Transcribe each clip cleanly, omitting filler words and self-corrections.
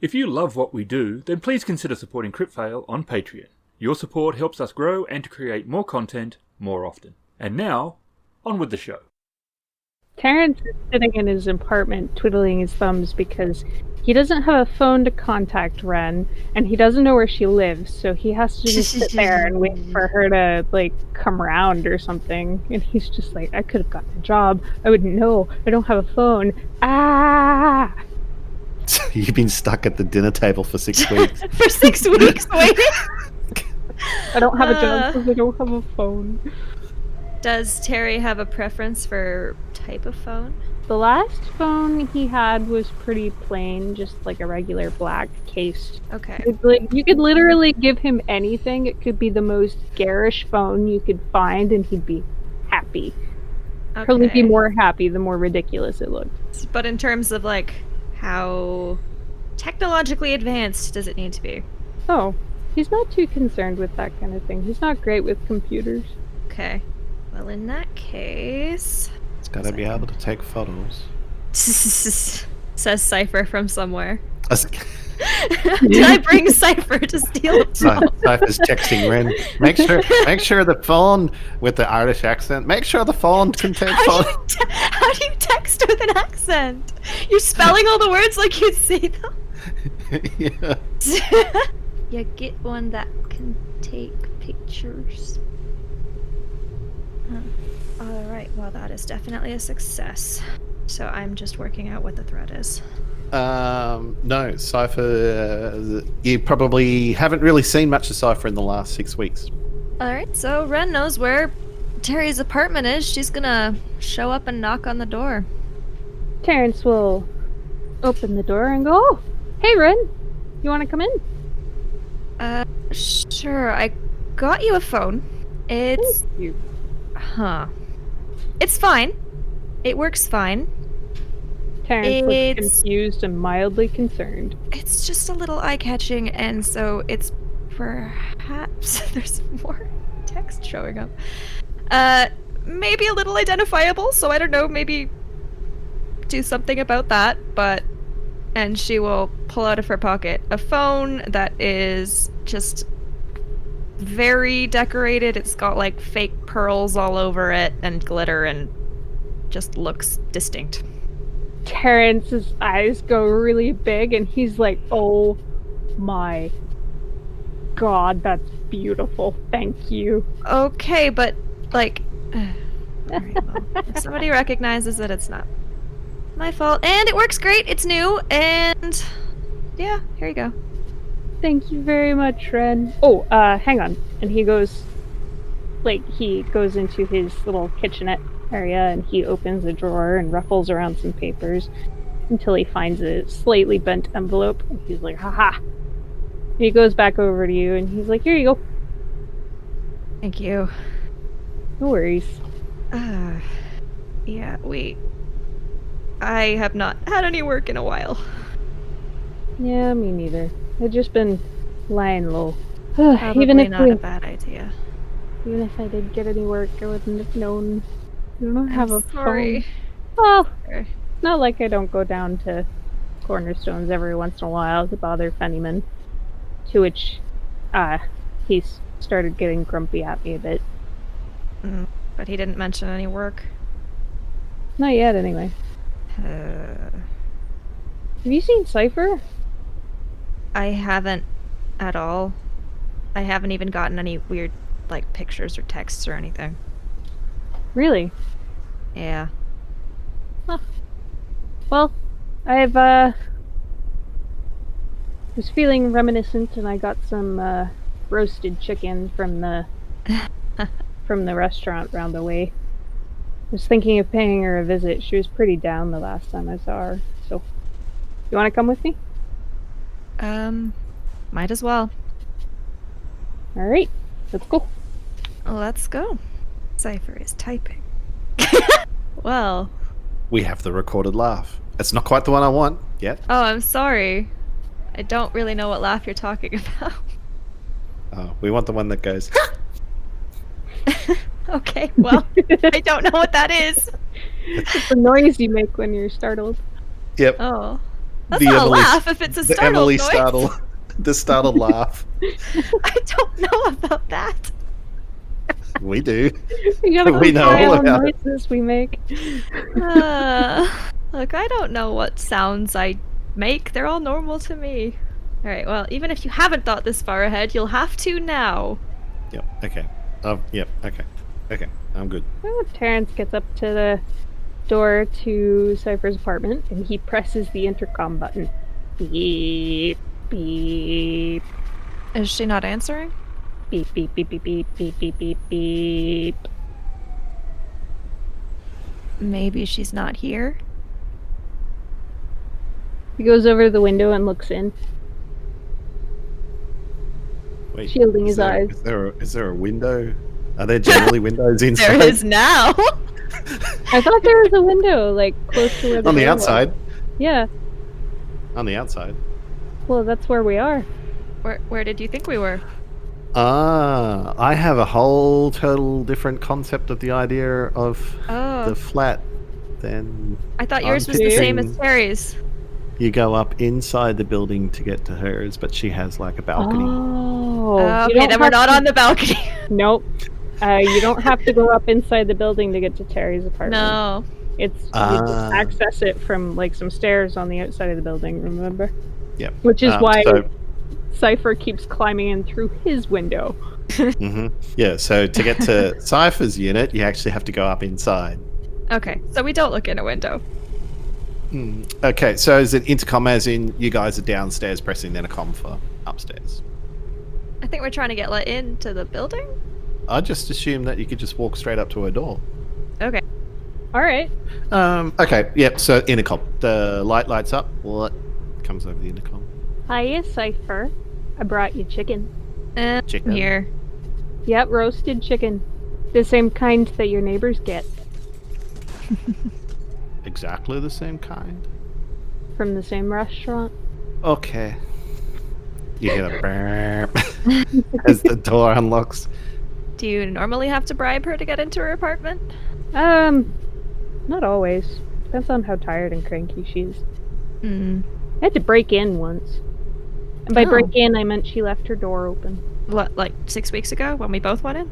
If you love what we do, then please consider supporting Kritfayle on Patreon. Your support helps us grow and to create more content more often. And now, on with the show. Terrence is sitting in his apartment twiddling his thumbs because he doesn't have a phone to contact Wren, and he doesn't know where she lives, so he has to just sit there and wait for her to, come around or something. And he's just like, I could have gotten a job. I wouldn't know. I don't have a phone. Ah! You've been stuck at the dinner table for 6 weeks. For 6 weeks waiting? I don't have a job because I don't have a phone. Does Terry have a preference for type of phone? The last phone he had was pretty plain, just like a regular black case. Okay. You could literally give him anything. It could be the most garish phone you could find, and he'd be happy. Okay. Probably be more happy the more ridiculous it looked. But in terms of, how technologically advanced does it need to be? Oh, he's not too concerned with that kind of thing. He's not great with computers. Okay. Well, in that case... It's gotta be able to take photos. Says Cipher from somewhere. Did Did I bring Cipher to steal a phone? Cipher's texting Wren. Make sure the phone with the Irish accent. Make sure the phone can take photos. How do you text with an accent? You're spelling all the words like you'd say them. Yeah. You get one that can take pictures. Alright, well that is definitely a success. So I'm just working out what the threat is. No, Cipher, you probably haven't really seen much of Cipher in the last 6 weeks. Alright, so Wren knows where Terry's apartment is. She's gonna show up and knock on the door. Terrence will open the door and go, "Oh, hey Wren, you want to come in?" Sure, I got you a phone. It's... Thank you. Huh. It's fine. It works fine. Terrence looks confused and mildly concerned. It's just a little eye-catching, and so it's perhaps... There's more text showing up. Maybe a little identifiable, so I don't know, maybe do something about that, but... And she will pull out of her pocket a phone that is just very decorated. It's got, fake pearls all over it and glitter and just looks distinct. Terrence's eyes go really big, and he's like, "Oh my god, that's beautiful. Thank you." Okay, but, alright, well, if somebody recognizes it, it's not my fault. And it works great, it's new, and yeah, here you go. Thank you very much, Wren. Oh, hang on. And he goes into his little kitchenette area, and he opens a drawer and ruffles around some papers until he finds a slightly bent envelope, and he's like, "Haha." And he goes back over to you, and he's like, "Here you go." Thank you. No worries. Yeah, wait. I have not had any work in a while. Yeah, me neither. I've just been lying low. Probably Even if not a bad idea. Even if I did get any work, I wouldn't have known. I don't have a sorry. phone. Well, Sorry. not like I don't go down to Cornerstones every once in a while to bother Fennyman. To which, he's started getting grumpy at me a bit. But he didn't mention any work. Not yet, anyway. Have you seen Cipher? I haven't at all. I haven't even gotten any weird, pictures or texts or anything. Really? Yeah. Huh. Well, I've, was feeling reminiscent, and I got some, roasted chicken from the restaurant round the way. I was thinking of paying her a visit. She was pretty down the last time I saw her, so... You want to come with me? Might as well. Alright, let's go. Let's go. Cipher is typing. Well... We have the recorded laugh. It's not quite the one I want yet. Oh, I'm sorry. I don't really know what laugh you're talking about. Oh, we want the one that goes... Okay, well, I don't know what that is. It's the noise you make when you're startled. Yep. Oh. That's not a laugh if it's a the startled Emily noise. the startled laugh. I don't know about that. We do. We gotta We know compile all the about it. noises we make. Look, I don't know what sounds I make. They're all normal to me. Alright, well, even if you haven't thought this far ahead, you'll have to now. Yep. Okay. Yep. Okay. Okay. I'm good. Terrence gets up to the door to Cipher's apartment and he presses the intercom button. Beep, beep, Is she not answering? beep, beep, beep, beep, beep, beep, beep, beep, beep. Maybe she's not here. He goes over to the window and looks in, Wait, shielding his eyes. Is there a window? Are there generally windows inside? There is now. I thought there was a window, like, close to where the On the door was. outside. Yeah, On the outside. well, that's where we are. Where did you think we were? I have a whole total different concept of the idea of Oh, the flat. Then I thought yours was the same as picturing Terry's. you go up inside the building to get to hers, but she has like a balcony. Oh, you Okay, don't then we're have not to- on the balcony. Nope. You don't have to go up inside the building to get to Terry's apartment. No. It's you Ah. just access it from like some stairs on the outside of the building, remember? Yep. Which is why So, Cipher keeps climbing in through his window. yeah, so to get to Cipher's unit, you actually have to go up inside. Okay, so we don't look in a window. Okay, so is it intercom as in you guys are downstairs pressing the intercom for upstairs? I think we're trying to get let into the building. I just assumed that you could just walk straight up to her door. Okay. Alright. Okay, yep, so intercom. The light lights up. What comes over the intercom? Hiya, Cipher. I brought you chicken. Chicken. Here. Yep, roasted chicken. The same kind that your neighbors get Exactly the same kind? from the same restaurant. Okay. You hear a burp as the door unlocks. Do you normally have to bribe her to get into her apartment? Not always. Depends on how tired and cranky she is. Hmm. I had to break in once. And by Oh. break in, I meant she left her door open. What, like 6 weeks ago when we both went in?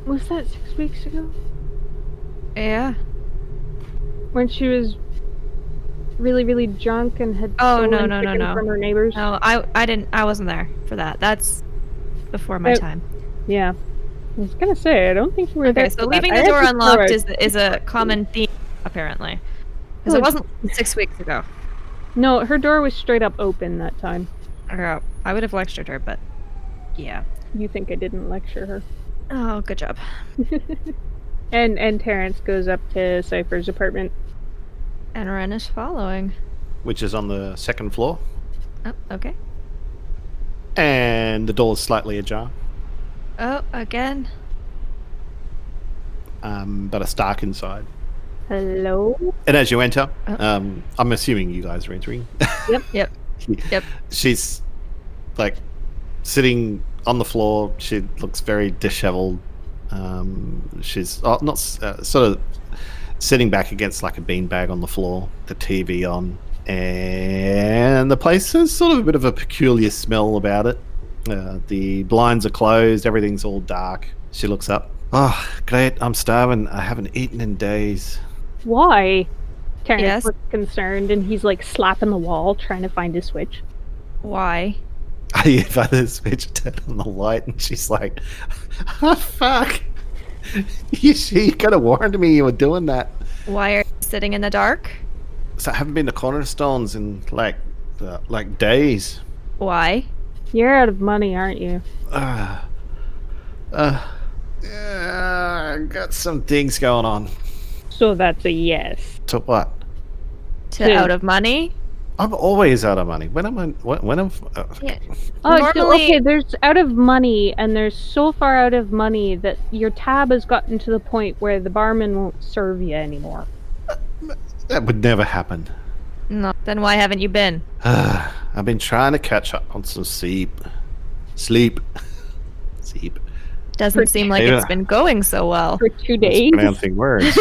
Was that 6 weeks ago? Yeah. When she was really, really drunk and had Oh, stolen no, chicken no. from her neighbors? No, I wasn't there for that. That's before my Oh. time. Yeah. I was gonna say, I don't think you were there. Okay, so for that. leaving I the had door to unlocked throw it. is a common theme, apparently. Because Oh, it wasn't 6 weeks ago. No, her door was straight up open that time. Or, I would have lectured her, but yeah. You think I didn't lecture her. Oh, good job. And Terrence goes up to Cipher's apartment. And Wren is following. Which is on the second floor. Oh, okay. And the door is slightly ajar. Oh, again. But it's dark inside. Hello? And as you enter, Oh. I'm assuming you guys are entering. Yep. Yep. She's like sitting on the floor. She looks very disheveled. She's sort of sitting back against like a beanbag on the floor, the TV on, and the place has sort of a bit of a peculiar smell about it. The blinds are closed, everything's all dark. She looks up. Oh, great, I'm starving. I haven't eaten in days. Why? Terrence Yes? looks concerned and he's like slapping the wall trying to find his switch. Why? I give her the switch, turn on the light, and she's like, oh, fuck. You could have warned me you were doing that. Why are you sitting in the dark? So I haven't been to Cornerstones in like days. Why? You're out of money, aren't you? I got some things going on. So that's a yes. To what? To Yeah. out of money? I'm always out of money. When am I? Yeah. Oh, Normally- okay, there's out of money, and there's so far out of money that your tab has gotten to the point where the barman won't serve you anymore. That would never happen. No. Then why haven't you been? I've been trying to catch up on some sleep. Sleep. Doesn't seem like Yeah. it's been going so well. For 2 days? Pronouncing words.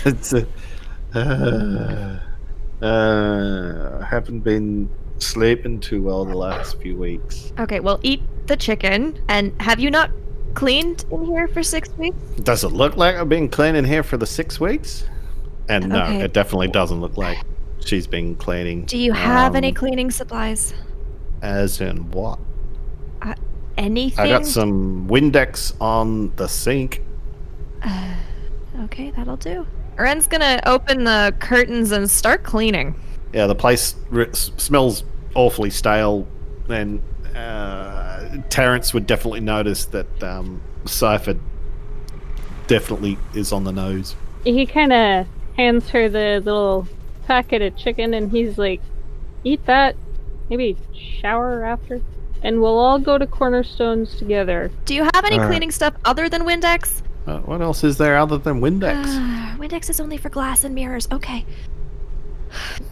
It's Haven't been sleeping too well the last few weeks. Okay, well, eat the chicken. And have you not cleaned in here for 6 weeks? Does it look like I've been cleaning here for the 6 weeks? And no, Okay. it definitely doesn't look like she's been cleaning. Do you have any cleaning supplies? As in what? Anything? I got some Windex on the sink. Okay, that'll do. Wren's gonna open the curtains and start cleaning. Yeah, the place smells awfully stale, and Terrence would definitely notice that Cipher definitely is on the nose. He kind of hands her the little packet of chicken, and he's like, eat that, maybe shower after, and we'll all go to Cornerstones together. Do you have any Alright. cleaning stuff other than Windex? What else is there other than Windex? Windex is only for glass and mirrors. Okay.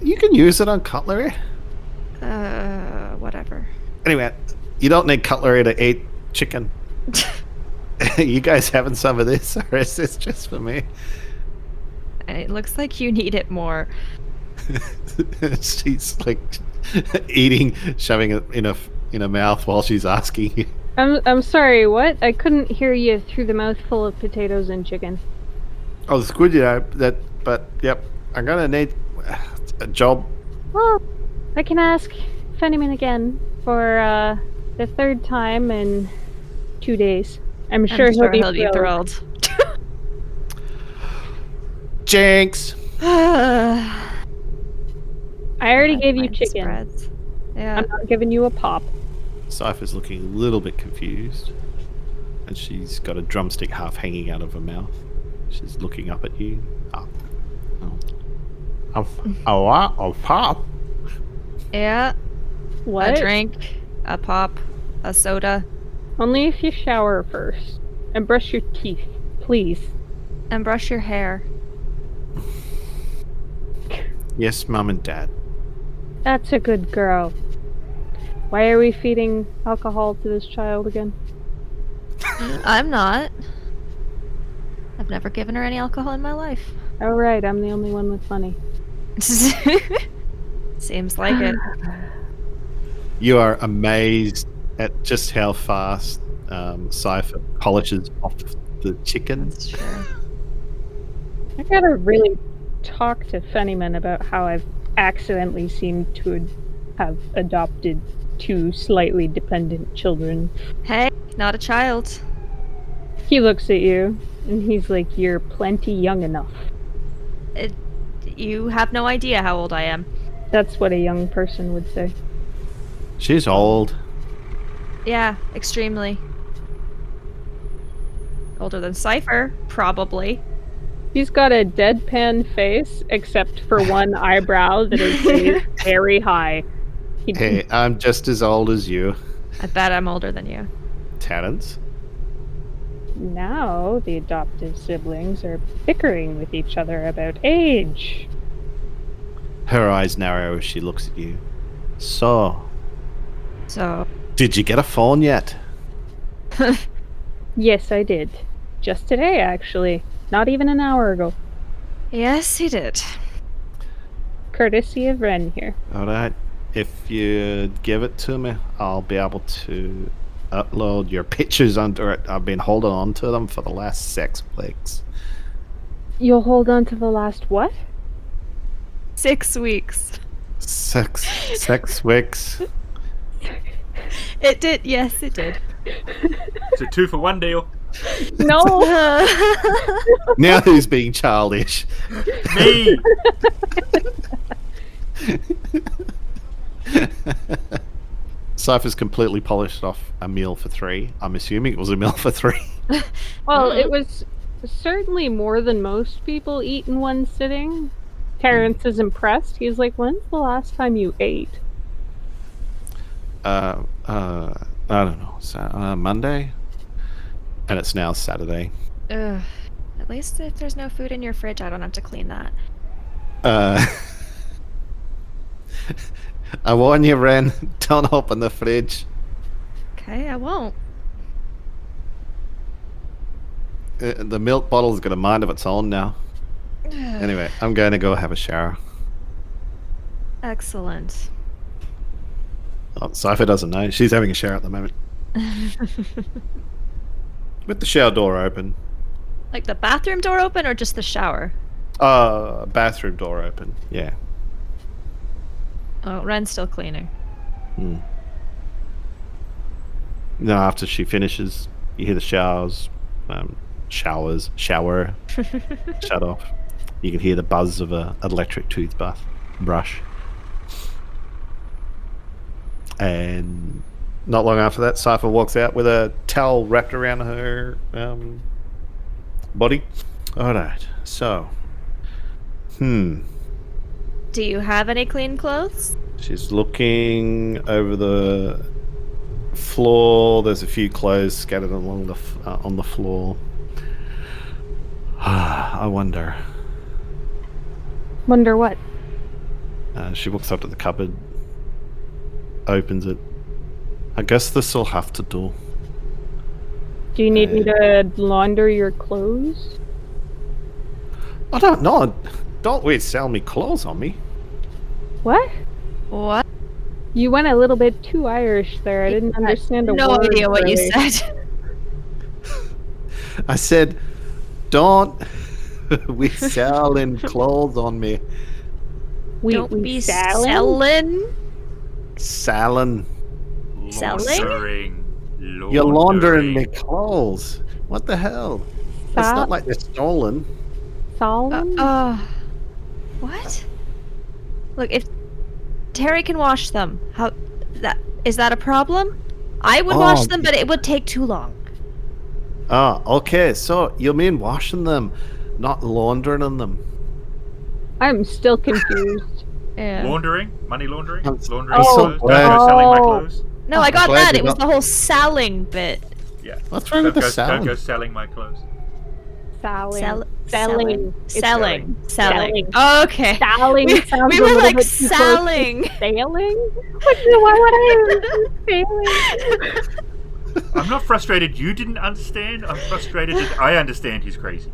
You can use it on cutlery. Whatever. Anyway, you don't need cutlery to eat chicken. You guys having some of this, or is this just for me? It looks like you need it more. She's like eating, shoving it in a mouth while she's asking you. I'm sorry, what? I couldn't hear you through the mouthful of potatoes and chicken. Oh, it's good, but yep, I'm gonna need a job. Well, I can ask Fenneman again for the third time in 2 days. I'm sure he'll be thrilled. Jinx! I already gave you chicken. Spreads. Yeah. I'm not giving you a pop. Cypher's looking a little bit confused, and she's got a drumstick half hanging out of her mouth. She's looking up at you. A pop? Yeah. What? A drink, a pop, a soda, Only if you shower first. And brush your teeth, please. and brush your hair. Yes, Mum and Dad. That's a good girl. Why are we feeding alcohol to this child again? I'm not. I've never given her any alcohol in my life. Oh right, I'm the only one with money. Seems like it. You are amazed at just how fast Cipher polishes off the chicken. That's true. I gotta really talk to Fenneman about how I've accidentally seemed to have adopted 2 slightly dependent children. Hey, not a child. He looks at you, and he's like, you're plenty young enough. You have no idea how old I am. That's what a young person would say. She's old. Yeah, extremely. Older than Cipher, probably. He's got a deadpan face, except for one eyebrow that is raised very high. Hey, I'm just as old as you, I bet I'm older than you. Terrence. Now the adoptive siblings are bickering with each other about age. Her eyes narrow as she looks at you. So, So, did you get a phone yet? Yes, I did. Just today, actually. Not even an hour ago. yes, he did. Courtesy of Wren here. Alright. If you give it to me, I'll be able to upload your pictures onto it. I've been holding on to them for the last 6 weeks. You'll hold on to the last what? 6 weeks. 6 weeks. It did, yes, it did. It's a 2-for-1 deal. No! Now who's being childish? Me! Cypher's completely polished off a meal for 3. I'm assuming it was a meal for 3. Well, it was certainly more than most people eat in one sitting. Terrence is impressed. He's like, when's the last time you ate? I don't know. Monday? And it's now Saturday. Ugh. At least if there's no food in your fridge, I don't have to clean that. I warn you, Wren, don't open the fridge. Okay, I won't. The milk bottle's got a mind of its own now. Anyway, I'm going to go have a shower. Excellent. Oh, Cipher doesn't know. She's having a shower at the moment. With the shower door open. Like the bathroom door open or just the shower? Bathroom door open. Yeah. Oh, Wren's still cleaning. No, after she finishes, you hear the shower shut off. You can hear the buzz of an electric brush. And not long after that, Cipher walks out with a towel wrapped around her body. Alright, so. Do you have any clean clothes? She's looking over the floor. There's a few clothes scattered along on the floor. I wonder. Wonder what? She walks up to the cupboard, opens it. I guess this will have to do. Do you need me to launder your clothes? I don't know. Don't wait, sell me clothes on me. What? What? You went a little bit too Irish there. I didn't understand a word. No idea what you really. said. I said, don't we selling clothes on me. Don't be selling. Selling. Selling? You're laundering me clothes. What the hell? It's not like they're stolen. Solid? What? Look, if Terry can wash them, is that a problem? I would wash them, but it would take too long. Okay. So you mean washing them, not laundering them? I'm still confused. Yeah. Laundering? Money laundering? Laundering so clothes? glad- Don't go selling my clothes? No, I got glad that. you It was got- the whole selling bit. Yeah. What's wrong with the Don't selling? go selling my clothes. Selling. Selling. Selling. Okay. Selling We sounds were a little like bit too close to selling. Sailing? Why would I sailing? I'm not frustrated you didn't understand. I'm frustrated that I understand he's crazy.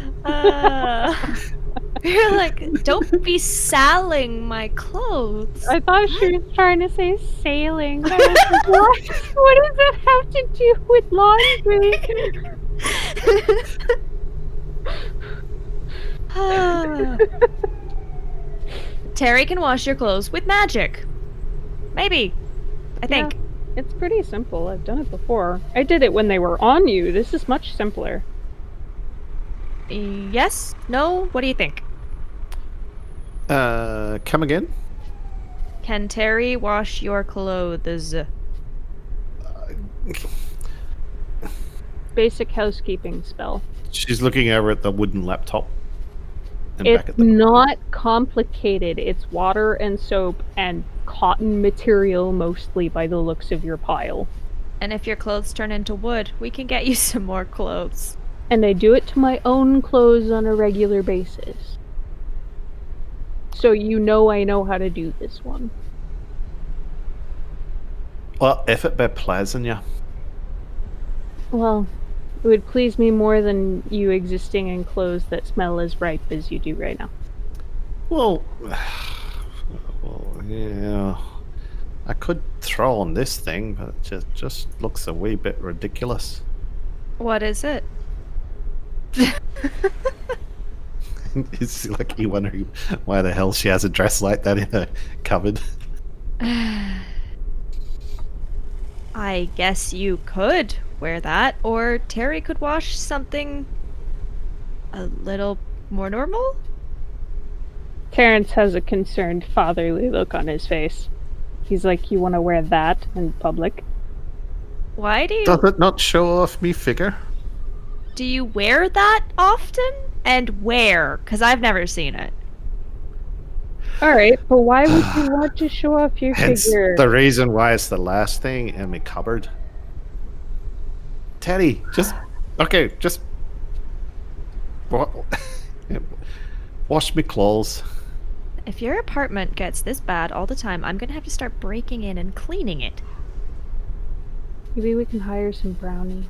You're like, don't be selling my clothes. I thought she was trying to say sailing. I was like, what does that have to do with laundry? Terry can wash your clothes with magic. Maybe. I think. Yeah, it's pretty simple. I've done it before. I did it when they were on you. This is much simpler. Yes? No? What do you think? Come again? Can Terry wash your clothes? Basic housekeeping spell. She's looking over at the wooden laptop. And back It's at the not complicated. It's water and soap and cotton material mostly by the looks of your pile. And if your clothes turn into wood, we can get you some more clothes. And I do it to my own clothes on a regular basis. So you know I know how to do this one. Well, if it be pleasant, yeah. Well, it would please me more than you existing in clothes that smell as ripe as you do right now. Well, yeah. I could throw on this thing, but it just looks a wee bit ridiculous. What is it? It's like you wondering why the hell she has a dress like that in her cupboard. I guess you could wear that, or Terry could wash something a little more normal? Terrence has a concerned fatherly look on his face. He's like, you want to wear that in public? Why do you... Does it not show off me figure? Do you wear that often? And where? Because I've never seen it. Alright, but why would you want to show off your Hence figure? the reason why it's the last thing in my cupboard. Teddy, just wash me clothes. If your apartment gets this bad all the time, I'm gonna have to start breaking in and cleaning it. Maybe we can hire some brownies.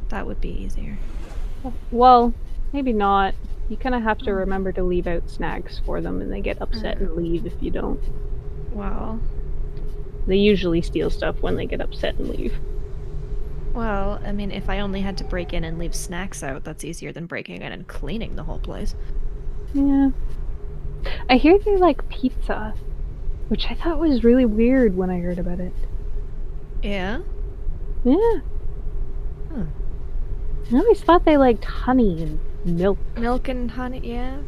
That would be easier. Well, maybe not. You kind of have to remember to leave out snacks for them, and they get upset and leave if you don't. Well, They usually steal stuff when they get upset and leave. well, I mean, if I only had to break in and leave snacks out, that's easier than breaking in and cleaning the whole place. Yeah. I hear they like pizza, which I thought was really weird when I heard about it. Yeah? Yeah. Hmm. I always thought they liked honey and milk. Milk and honey, yeah.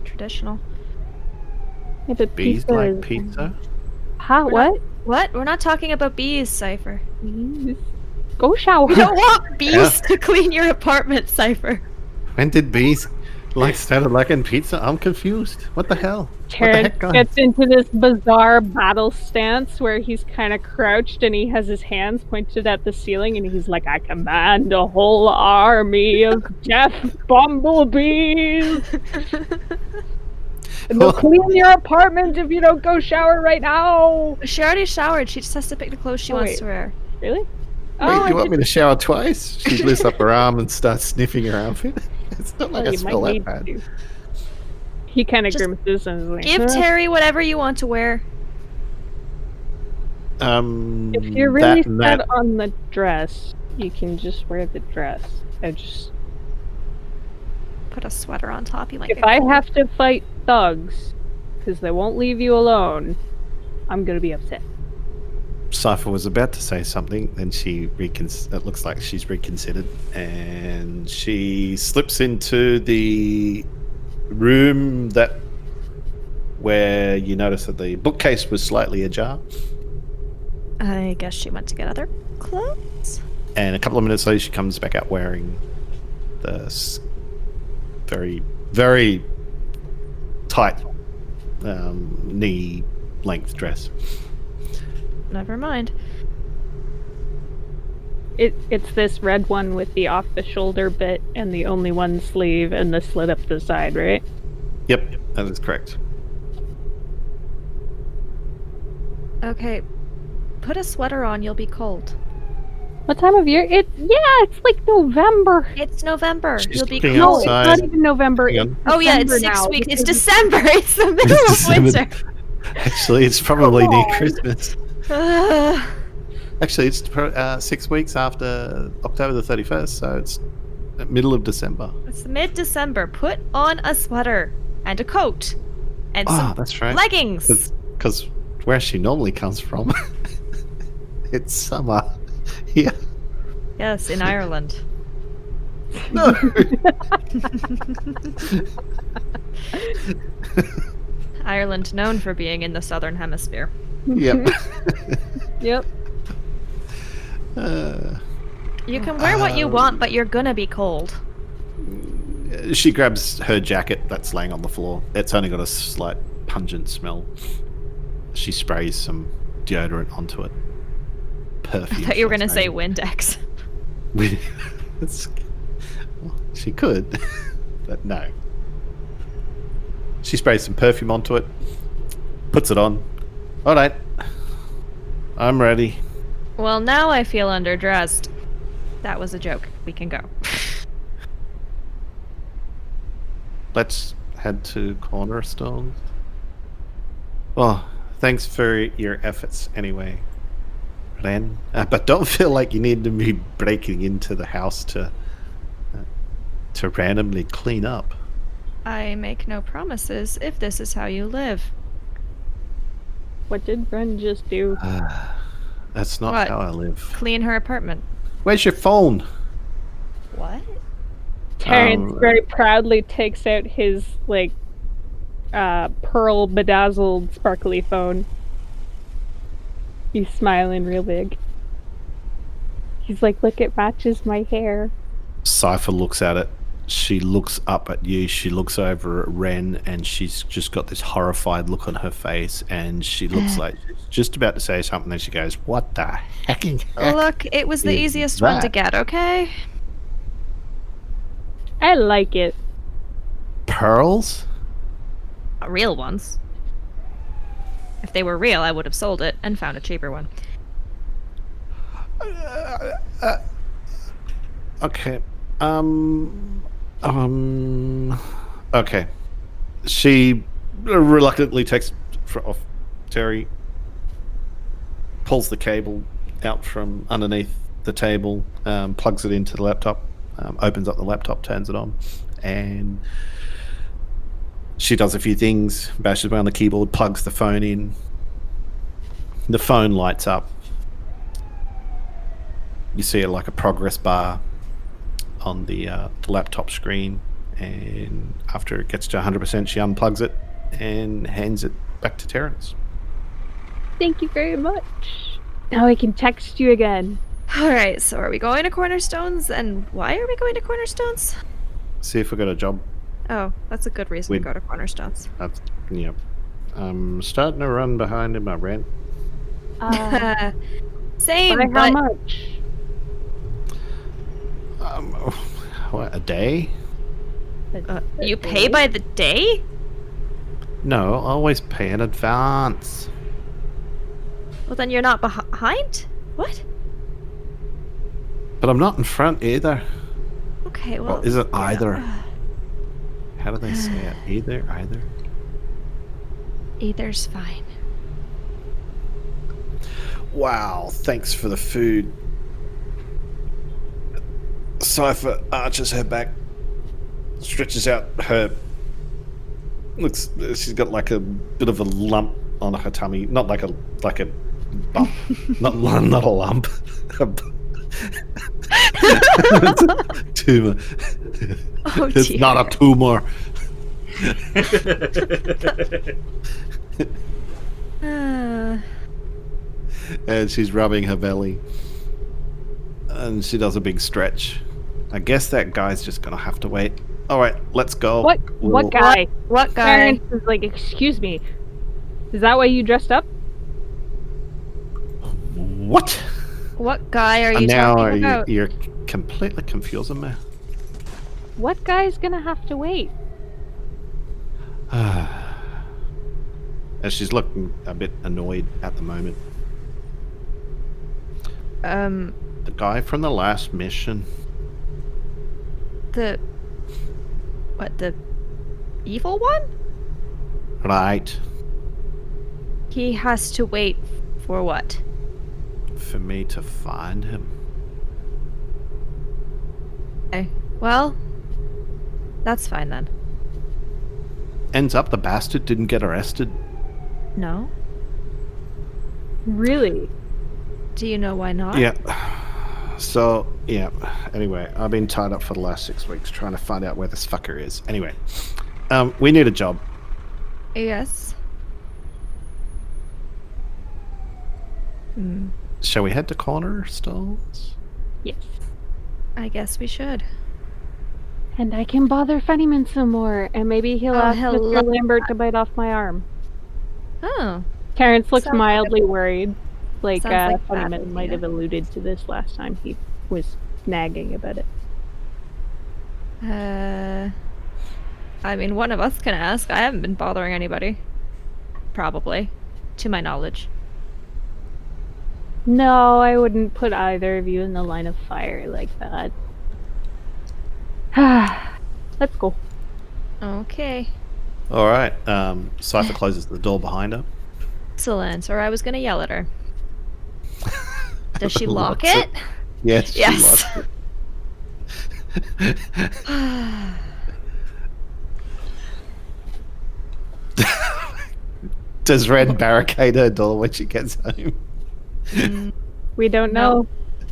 Traditional. Yeah, but Bees pizza like is... pizza? Huh? What? What? We're not talking about bees, Cipher. Bees? Go shower. We don't want bees Yeah. to clean your apartment, Cipher. When did bees started liking pizza? I'm confused. What the hell? Terrence guys? gets into this bizarre battle stance where he's kind of crouched and he has his hands pointed at the ceiling and he's like, I command a whole army of death bumblebees. And they'll clean your apartment if you don't go shower right now. She already showered. She just has to pick the clothes she Oh, wants wait. to wear. Really? Wait, I you want me didn't- to shower twice? She lifts up her arm and starts sniffing her outfit. It's not like well, I you smell might that need bad. to. He kind of Just grimaces and is like, Give "Huh." Terry whatever you want to wear. If you're really set on the dress, you can just wear the dress. Put a sweater on top. You might. If get I cold. have to fight thugs, because they won't leave you alone, I'm gonna be upset. Cipher was about to say something, then it looks like she's reconsidered, and she slips into the room where you notice that the bookcase was slightly ajar. I guess she went to get other clothes. And a couple of minutes later, she comes back out wearing the very, very tight knee-length dress. Never mind. It's this red one with the off-the-shoulder bit and the only one sleeve and the slit up the side, right? Yep, that is correct. Okay. Put a sweater on. You'll be cold. What time of year? It's like November. It's November. She's You'll be looking No, cold. it's outside. not even November. Hang It's on. Oh yeah, it's December 6 now, weeks. It's because December. It's the middle of December. winter. Actually, it's probably near on. Christmas. Ugh. Actually, it's 6 weeks after October the 31st, so it's the middle of December. It's mid-December. Put on a sweater and a coat and Oh, some that's right. leggings. Because where she normally comes from, it's summer. Yeah. Yes, in Ireland. No. Ireland known for being in the southern hemisphere. Yep. Yep. You can wear what you want, but you're gonna be cold. She grabs her jacket that's laying on the floor. It's only got a slight pungent smell. She sprays some deodorant onto it. Perfume. I thought you were that's gonna say made. Windex. Well, she could, but no. She sprays some perfume onto it, puts it on. All right, I'm ready. Well, now I feel underdressed. That was a joke. We can go. Let's head to Cornerstone. Well, thanks for your efforts anyway, Wren. But don't feel like you need to be breaking into the house to randomly clean up. I make no promises if this is how you live. What did Wren just do? That's not What? how I live. Clean her apartment. Where's your phone? What? Terrence very proudly takes out his pearl bedazzled sparkly phone. He's smiling real big. He's like, look, it matches my hair. Cipher looks at it. She looks up at you. She looks over at Wren, and she's just got this horrified look on her face. And she looks like she's just about to say something. Then she goes, "What the hecking heck?" Look, it was the is easiest one to that? get, okay? I like it. Pearls? Real ones. If they were real, I would have sold it and found a cheaper one. Okay. Okay. She reluctantly takes off Terry, pulls the cable out from underneath the table, plugs it into the laptop, opens up the laptop, turns it on, and she does a few things, bashes around the keyboard, plugs the phone in. The phone lights up. You see it like a progress bar on the laptop screen, and after it gets to 100%, she unplugs it and hands it back to Terrence. Thank you very much. Now I can text you again. Alright, so are we going to Cornerstones? And why are we going to Cornerstones? See if we got a job. Oh, that's a good reason to go to Cornerstones. Yep. I'm starting to run behind in my rent. Same, By but how much? What, a day? You pay by the day? No, I always pay in advance. Well, then you're not behind? What? But I'm not in front either. Okay, well... Is it either? How do they say it? Either? Either's fine. Wow, thanks for the food. Cipher arches her back, stretches out her... Looks, she's got like a bit of a lump on her tummy. Not like a bump. not a lump. Tumor. Oh, It's dear. not a tumor. And she's rubbing her belly. And she does a big stretch. I guess that guy's just gonna have to wait. Alright, let's go. What guy? What guy? Terrence is like, excuse me. Is that why you dressed up? What? What guy are you And now talking about? you're completely confusing me. What guy's gonna have to wait? And she's looking a bit annoyed at the moment. The guy from the last mission. The evil one? Right. He has to wait for what? For me to find him. Okay. Well, that's fine then. Ends up the bastard didn't get arrested. No? Really? Do you know why not? Yeah. So, yeah. Anyway, I've been tied up for the last 6 weeks trying to find out where this fucker is. Anyway, we need a job. Yes. Shall we head to Cornerstones? Yes. I guess we should. And I can bother Funnyman some more, and maybe he'll ask hello. Mr. Lambert to bite off my arm. Oh. Terrence looks Sounds mildly worried. Like, Sounds like bad Funnyman might idea. have alluded to this last time he was nagging about it. I mean, one of us can ask. I haven't been bothering anybody. Probably. To my knowledge. No, I wouldn't put either of you in the line of fire like that. Let's go. Okay. Alright. Cipher closes the door behind her. Excellent. Or I was gonna yell at her. Does she lock Locks it? Yes. Yes. She locks it. Does Wren barricade her door when she gets home? We don't know.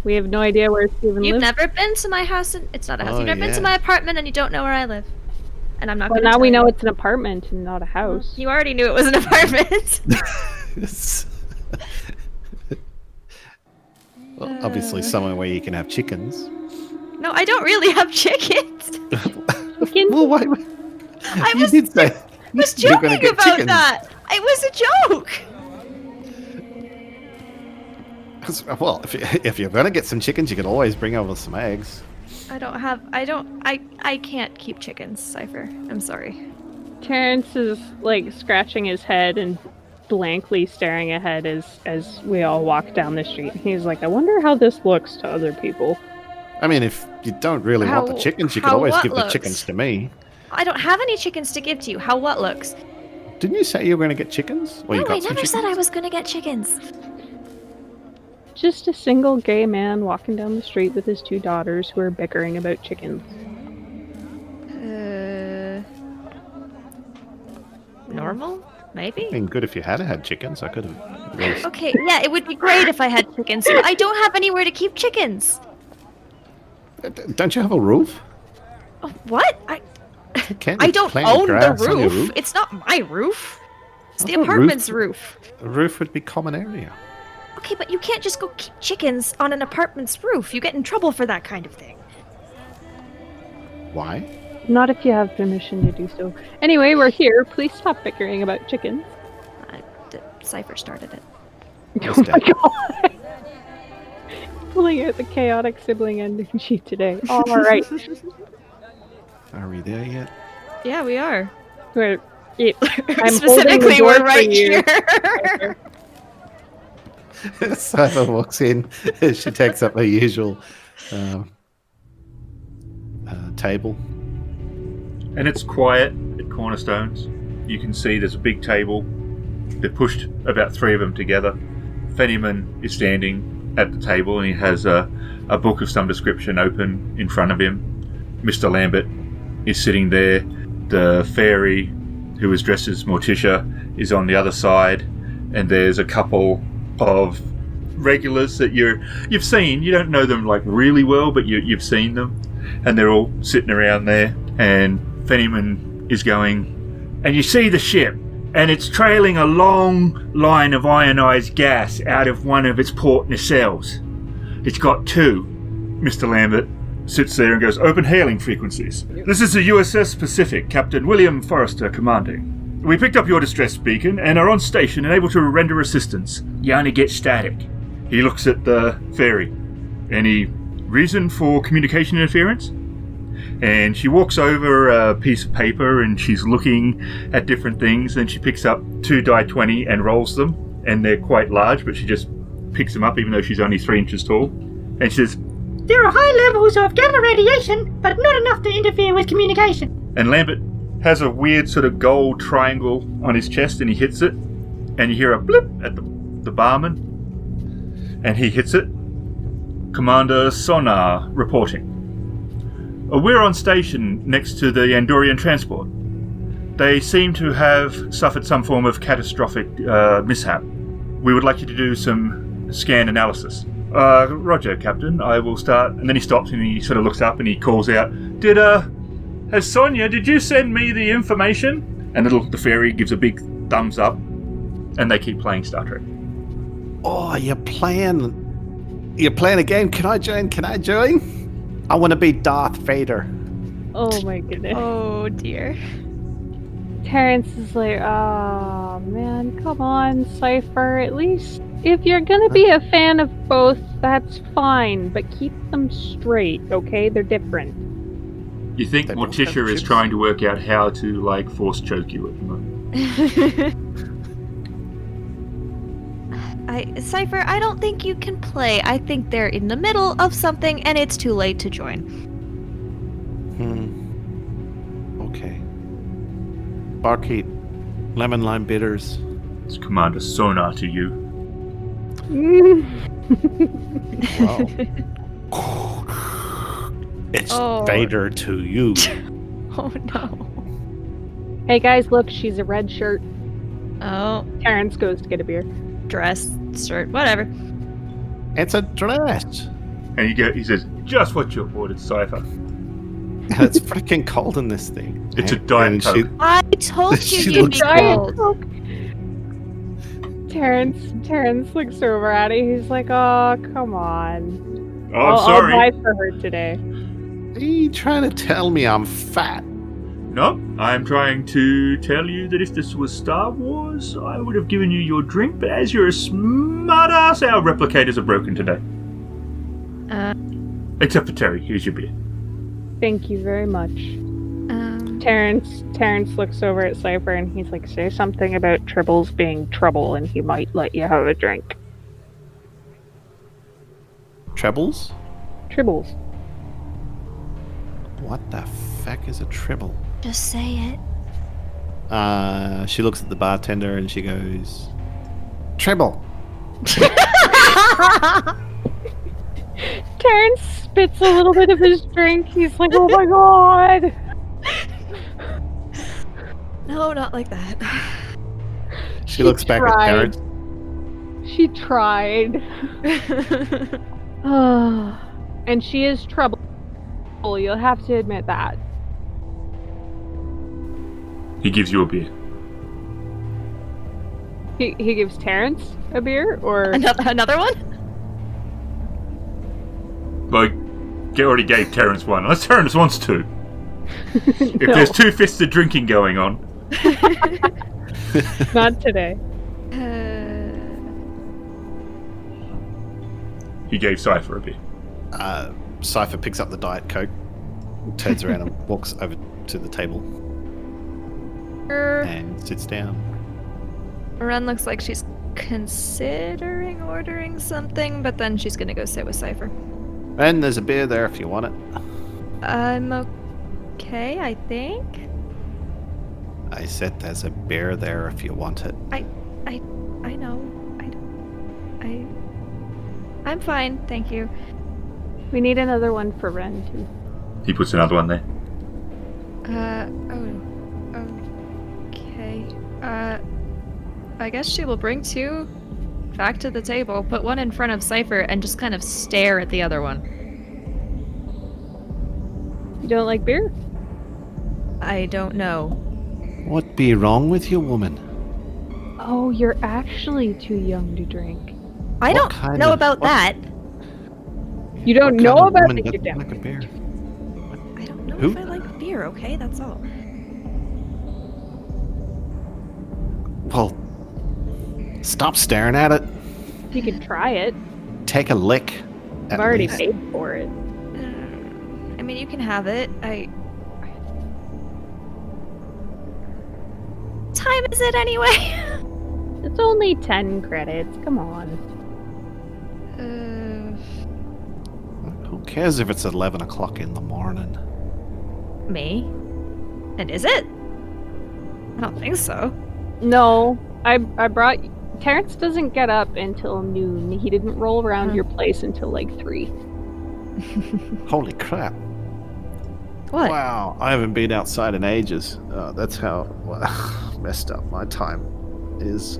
We have no idea where Steven You've lives. never been to my house, and it's not a house. Oh, You've never been to yeah. my apartment, and you don't know where I live. And I'm not Well, gonna now tell we know you. it's an apartment and not a house. You already knew it was an apartment. Well, obviously somewhere where you can have chickens. No, I don't really have chickens. Well, wait. I You was did say was you were gonna joking get about chickens. that. It was a joke. Well, if you're gonna get some chickens, you can always bring over some eggs. I can't keep chickens, Cipher. I'm sorry. Terrence is like scratching his head and blankly staring ahead as we all walk down the street. He's like, I wonder how this looks to other people. I mean, if you don't really want the chickens, you can how always what give the looks? chickens to me. I don't have any chickens to give to you. How what looks? Didn't you say you were going to get chickens? Or you No, got I some never said I chickens? was gonna get chickens. Just a single gay man walking down the street with his 2 daughters who are bickering about chickens. Normal? Maybe? I mean, good if you had chickens. I could have raised. Okay, yeah, it would be great if I had chickens, but I don't have anywhere to keep chickens. Don't you have a roof? Oh, what? Can't I you don't plant own the grass on your roof. It's not my roof. It's the thought apartment's roof. A roof would be common area. Okay, but you can't just go keep chickens on an apartment's roof. You get in trouble for that kind of thing. Why? Not if you have permission to do so. Anyway, we're here. Please stop bickering about chickens. Cipher started it. Oh my god! Pulling out the chaotic sibling energy today. Alright. Are we there yet? Yeah, we are. I'm holding the Specifically, door we're for right you. here. Cipher walks in. She takes up her usual table. And it's quiet at Cornerstones. You can see there's a big table. They're pushed about 3 of them together. Fennyman is standing at the table and he has a book of some description open in front of him. Mr. Lambert is sitting there. The fairy, who is dressed as Morticia, is on the other side. And there's a couple of regulars that you've seen. You don't know them like really well, but you've seen them. And they're all sitting around there. And Fennyman is going, and you see the ship, and it's trailing a long line of ionized gas out of one of its port nacelles. It's got 2. Mr. Lambert sits there and goes, open hailing frequencies. This is the USS Pacific, Captain William Forrester commanding. We picked up your distress beacon and are on station and able to render assistance. You only get static. He looks at the ferry. Any reason for communication interference? And she walks over a piece of paper and she's looking at different things. And she picks up 2 die 20 and rolls them. And they're quite large, but she just picks them up even though she's only 3 inches tall. And she says, there are high levels of gamma radiation, but not enough to interfere with communication. And Lambert has a weird sort of gold triangle on his chest and he hits it. And you hear a blip at the barman. And he hits it. Commander Sonar reporting. We're on station next to the Andorian transport. They seem to have suffered some form of catastrophic mishap. We would like you to do some scan analysis. Roger, Captain. I will start. And then he stops and he sort of looks up and he calls out, did you send me the information? And the fairy gives a big thumbs up and they keep playing Star Trek. Oh, you're playing a game. Can I join? I want to be Darth Vader. Oh my goodness. Oh dear. Terrence is like, oh man, come on, Cipher. At least if you're gonna be a fan of both, that's fine, but keep them straight, okay? They're different. You think They both Morticia have is chips. trying to work out how to, force choke you at the moment. Cipher, I don't think you can play. I think they're in the middle of something and it's too late to join. Okay. Barkeep, lemon lime bitters. It's Commander Sonar to you. Wow. It's Oh. Vader to you. Oh no. Hey guys, look, she's a red shirt. Oh, Terrence goes to get a beer. dress, shirt, whatever. It's a dress. And he says, just what you ordered, Cipher. And it's freaking cold in this thing. It's a And- Diet and Coke. I told you She you'd looks be Giant cold. Coke. Terrence looks over at it. He's like, oh, come on. Oh, I'm sorry. I'll buy for her today. Are you trying to tell me I'm fat? No, I'm trying to tell you that if this was Star Wars, I would have given you your drink, but as you're a smartass, our replicators are broken today. Except for Terry, here's your beer. Thank you very much. Terrence looks over at Cipher and he's like, say something about Tribbles being trouble and he might let you have a drink. Trebles? Tribbles. What the feck is a tribble? Just say it. She looks at the bartender and she goes, "Treble." Terrence spits a little bit of his drink. He's like, oh my god. No, not like that. She looks back at Terrence. She tried. And she is trouble. You'll have to admit that. He gives you a beer. He gives Terrence a beer, or Another one? Like, already gave Terrence one, unless Terrence wants to. If No. there's 2 fists of drinking going on. Not today. He gave Cipher a beer. Cipher picks up the Diet Coke, turns around and walks over to the table and sits down. Wren looks like she's considering ordering something, but then she's gonna go sit with Cipher. And there's a beer there if you want it. I'm okay, I think. I said there's a beer there if you want it. I know. I'm fine, thank you. We need another one for Wren, too. He puts another one there. Okay. I guess she will bring 2 back to the table, put one in front of Cipher, and just kind of stare at the other one. You don't like beer? I don't know. What be wrong with you, woman? Oh, you're actually too young to drink. I What don't kind know of- about what- that. You don't What know kind of about woman the doesn't you're like a down. beer? I don't know Who? if I like beer, okay? That's all. Well, stop staring at it. You could try it. Take a lick. I've at already least. paid for it. I mean, you can have it. Time is it anyway? It's only 10 credits. Come on. Who cares if it's 11 o'clock in the morning? Me? And is it? I don't think so. No, I brought... Terrence doesn't get up until noon. He didn't roll around your place until like 3. Holy crap. What? Wow, I haven't been outside in ages. That's how messed up my time is.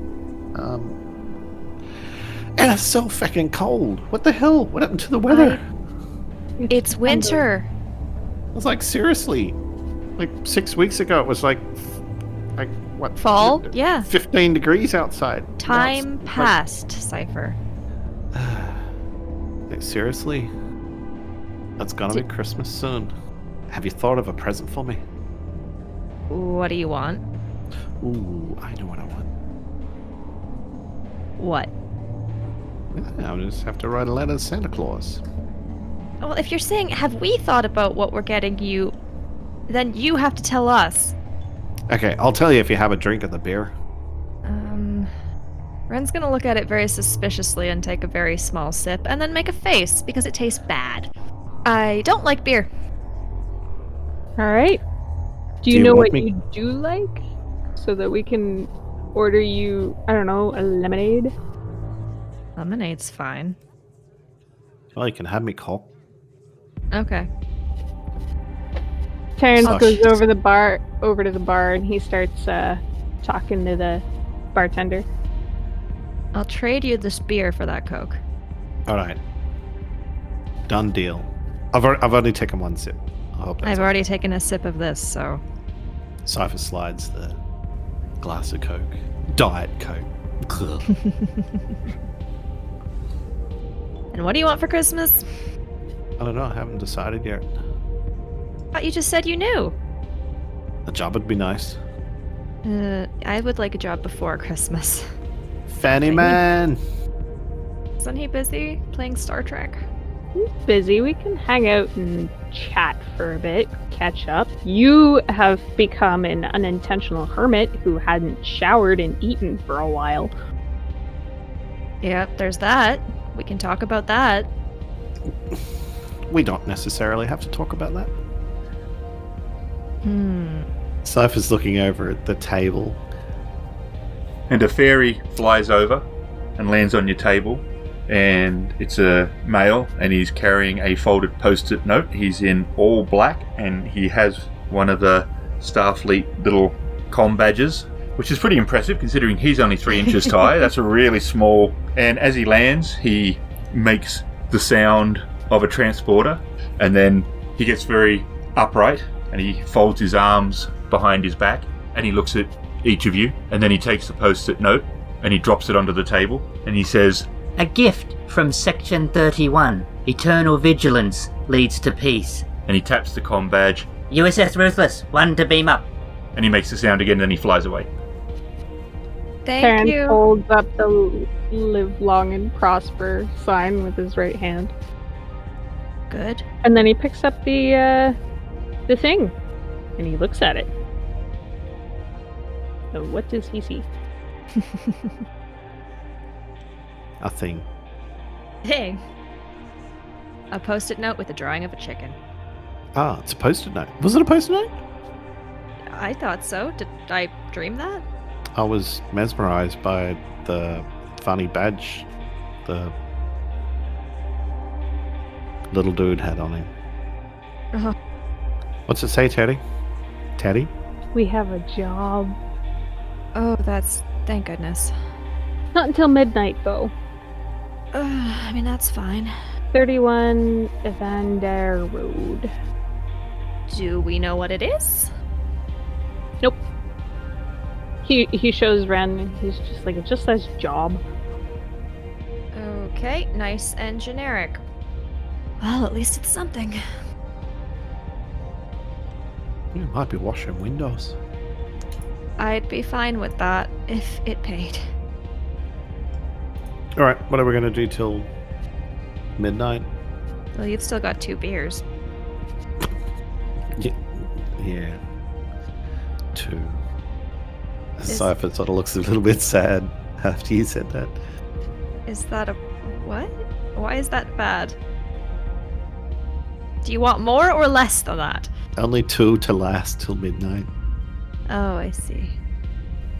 And it's so fucking cold. What the hell? What happened to the weather? It's winter. I was like, seriously. Like 6 weeks ago, it was like what? Fall? Yeah. 15 degrees outside. Time Now it's passed, Cipher. like, seriously? It's gonna be Christmas soon. Have you thought of a present for me? What do you want? Ooh, I know what I want. What? I'll just have to write a letter to Santa Claus. Well, if you're saying, have we thought about what we're getting you, then you have to tell us. Okay, I'll tell you if you have a drink of the beer. Wren's gonna look at it very suspiciously and take a very small sip, and then make a face, because it tastes bad. I don't like beer. Alright. Do Do you you know want what me- you do like? So that we can order you, I don't know, a lemonade? Lemonade's fine. Well, you can have me Coke. Okay. Terrence Oh, goes shit. over to the bar, and he starts talking to the bartender. I'll trade you this beer for that Coke. All right. Done deal. I've only taken one sip. I hope that's I've already taken a sip of this, so... Cipher slides the glass of Coke. Diet Coke. Ugh. And what do you want for Christmas? I don't know. I haven't decided yet. Thought you just said you knew. A job would be nice. I would like a job before Christmas. Fanny man. Isn't he busy playing Star Trek? He's busy. We can hang out and chat for a bit, catch up. You have become an unintentional hermit who hadn't showered and eaten for a while. Yep, there's that. We can talk about that. We don't necessarily have to talk about that. Cypher's looking over at the table. And a fairy flies over and lands on your table. And it's a male, and he's carrying a folded post-it note. He's in all black, and he has one of the Starfleet little comm badges, which is pretty impressive considering he's only 3 inches high. That's a really small. And as he lands, he makes the sound of a transporter, and then he gets very upright, and he folds his arms behind his back, and he looks at each of you, and then he takes the post-it note, and he drops it onto the table, and he says, "A gift from Section 31. Eternal vigilance leads to peace. and he taps the comm badge, USS Ruthless, 1 to beam up." and he makes the sound again, and then he flies away. Thank Terrence you. holds up the live long and prosper sign with his right hand. Good. And then he picks up the thing, and he looks at it. So what does he see? A thing. Hey. A post-it note with a drawing of a chicken. Ah, it's a post-it note. Was it a post-it note? I thought so. Did I dream that? I was mesmerized by the funny badge the little dude had on him. Uh-huh. What's it say, Teddy? Teddy? We have a job. Oh, that's... Thank goodness. Not until midnight, though. I mean, that's fine. 31 Evander Road. Do we know what it is? Nope. He shows Wren, and he's just like, it just says job. Okay, nice and generic. Well, at least it's something. You might be washing windows. I'd be fine with that if it paid. Alright, what are we going to do till midnight? Well, you've still got 2 beers. Yeah. 2. Cipher sort of looks a little bit sad after you said that. Is that a... what? Why is that bad? Do you want more or less than that? Only 2 to last till midnight. Oh, I see.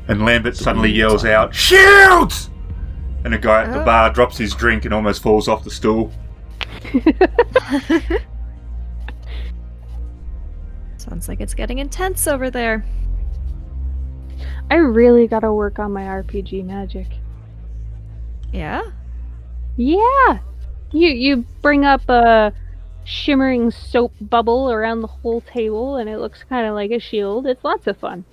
And Lambert suddenly yells out, "Shoot!" And a guy at the bar drops his drink and almost falls off the stool. Sounds like it's getting intense over there. I really gotta work on my RPG magic. Yeah? Yeah! You bring up a shimmering soap bubble around the whole table, and it looks kind of like a shield. It's lots of fun.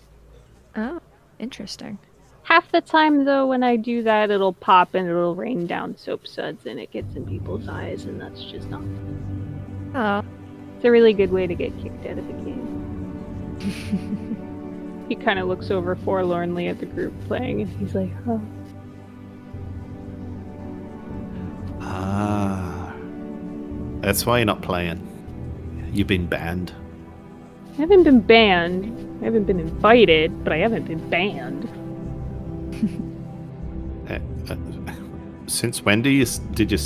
Oh, interesting. Half the time, though, when I do that, it'll pop and it'll rain down soap suds, and it gets in people's eyes, and that's just not fun. Oh. It's a really good way to get kicked out of the game. He kind of looks over forlornly at the group playing, and he's like, oh. Ah. That's why you're not playing. You've been banned. I haven't been banned. I haven't been invited, but I haven't been banned. Since when did you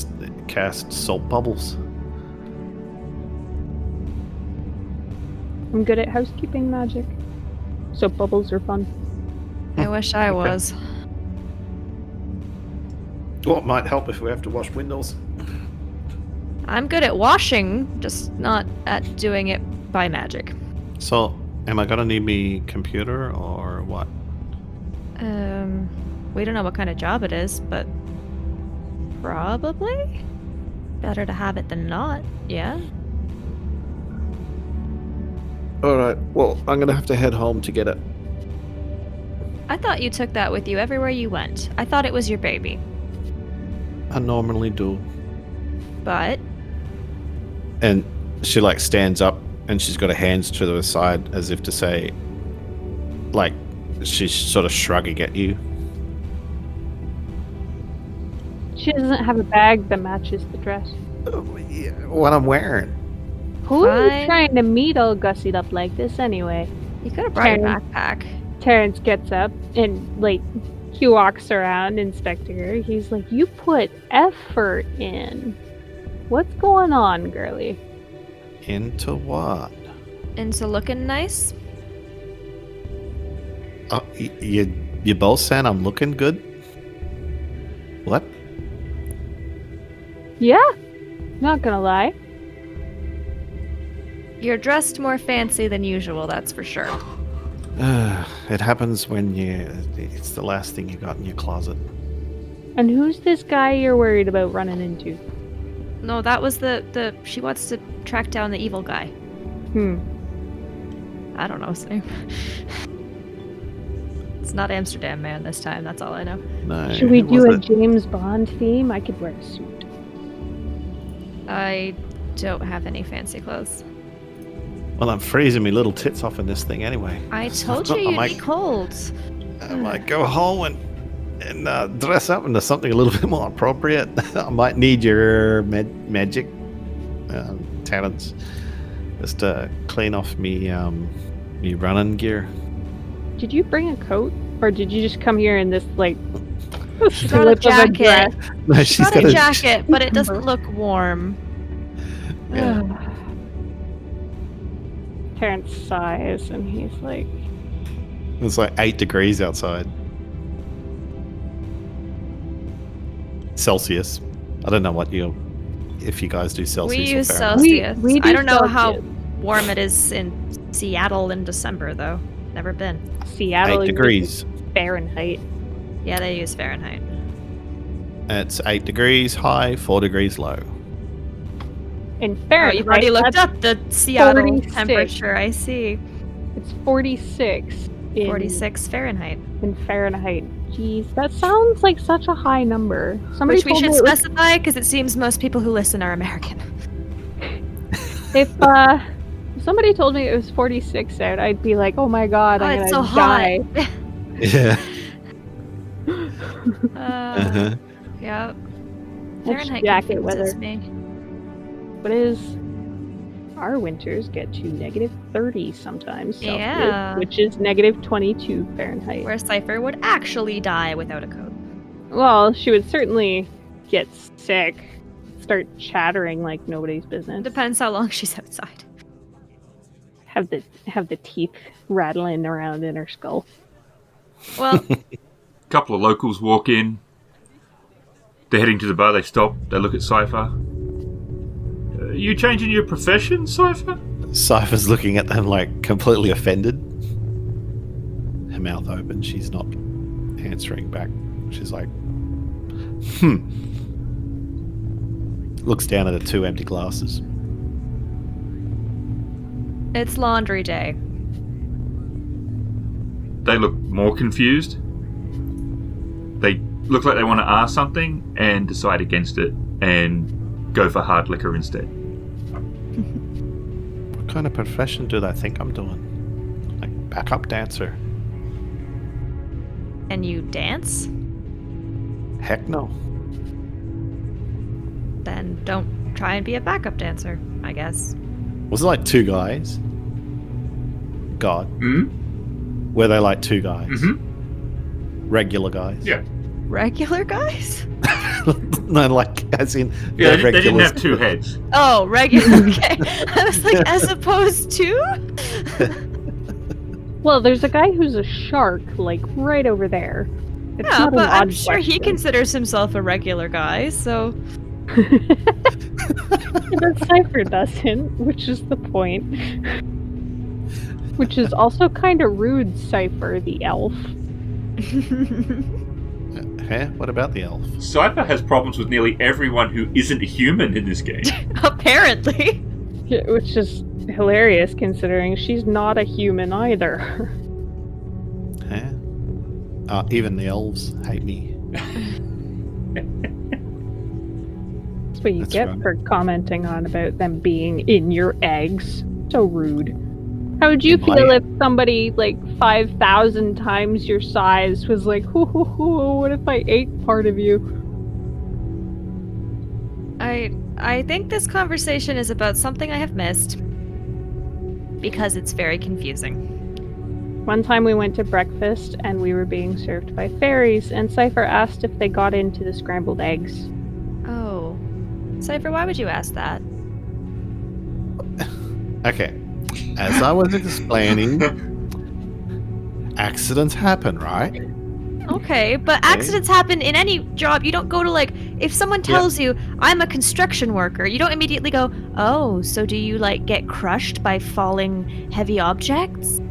cast salt bubbles? I'm good at housekeeping magic. Soap bubbles are fun. I wish I was. Well, it might help if we have to wash windows. I'm good at washing, just not at doing it by magic. So, am I gonna need me computer or what? We don't know what kind of job it is, but probably better to have it than not, yeah? Alright, well, I'm gonna have to head home to get it. I thought you took that with you everywhere you went. I thought it was your baby. I normally do. But And she, like, stands up and she's got her hands to the side as if to say, like, she's sort of shrugging at you. She doesn't have a bag that matches the dress. What I'm wearing. Who are Fine. you trying to meet all gussied up like this anyway? you could have brought your Terrence. backpack. Terrence gets up and, like, he walks around inspecting her. He's like, you put effort in. What's going on, girlie? Into what? into looking nice. Oh, you both saying I'm looking good? What? Yeah, not gonna lie. You're dressed more fancy than usual, that's for sure. It happens when it's the last thing you got in your closet. And who's this guy you're worried about running into? No, that was the she wants to track down the evil guy. I don't know his name. It's not Amsterdam Man this time, that's all I know. No. Should we it do a wasn't. James Bond theme? I could wear a suit. I don't have any fancy clothes. Well, I'm freezing me little tits off in this thing anyway. I told you you'd be cold. I might go home and dress up into something a little bit more appropriate. I might need your magic talents just to clean off me running gear. Did you bring a coat? Or did you just come here in this, like, She brought a slip of a dress? jacket. No, She brought a jacket, but it doesn't look warm. Yeah. Terrence sighs and he's like, It's like 8 degrees outside. Celsius. I don't know if you guys do Celsius We or use Fahrenheit. Celsius. We do I don't know how Celsius. warm it is in Seattle in December, though. Never been. Seattle 8 degrees. Fahrenheit. Yeah, they use Fahrenheit. It's 8 degrees high, 4 degrees low. In Oh, Fahrenheit, you've already looked that's up the Seattle 46. temperature. I see. It's 46 in 46 Fahrenheit. in Fahrenheit. Jeez, that sounds like such a high number. Somebody Which we told should me it was- specify because it seems most people who listen are American. if somebody told me it was 46 out, I'd be like, oh my god, Oh, I'm it's gonna so die. hot. Yeah. uh, yeah. That's Fahrenheit jacket confuses weather. me. What is our winters get to negative 30 sometimes Celsius, Yeah. which is negative 22 Fahrenheit. Where Cipher would actually die without a coat. Well, she would certainly get sick, start chattering like nobody's business. Depends how long she's outside. Have the teeth rattling around in her skull. Well, A couple of locals walk in. They're heading to the bar. They stop. They look at Cipher. You changing your profession, Cipher? Cypher's looking at them like completely offended. Her mouth open. She's not answering back. She's like, Looks down at the 2 empty glasses. it's laundry day. They look more confused. They look like they want to ask something and decide against it and go for hard liquor instead. What kind of profession do they think I'm doing? Like backup dancer? And you dance? Heck no. Then don't try and be a backup dancer, I guess. Was it like 2 guys? God. Hmm? Were they like 2 guys? Mm-hmm. Regular guys? Yeah. Regular guys? No, like, as in... Yeah, they're they didn't regulars. have 2 heads. Oh, regular. Okay. I was like, as opposed to? Well, there's a guy who's a shark, like right over there. It's Yeah, not an but I'm odd sure he question. considers himself a regular guy, so. But Cipher doesn't, which is the point. Which is also kind of rude, Cipher, the elf. Huh? What about the elf? Cipher has problems with nearly everyone who isn't a human in this game. Apparently. Yeah, which is hilarious considering she's not a human either. Huh? Even the elves hate me. That's what you That's get right. for commenting on about them being in your eggs. So rude. How would you In feel my- if somebody like 5,000 times your size was like, hoo hoo hoo, what if I ate part of you? I think this conversation is about something I have missed. Because it's very confusing. One time we went to breakfast and we were being served by fairies, and Cipher asked if they got into the scrambled eggs. Oh. Cipher, why would you ask that? Okay. as I was explaining, accidents happen, right? Okay, but accidents happen in any job. You don't go to if someone tells you I'm a construction worker, you don't immediately go, "Oh, so do you get crushed by falling heavy objects?"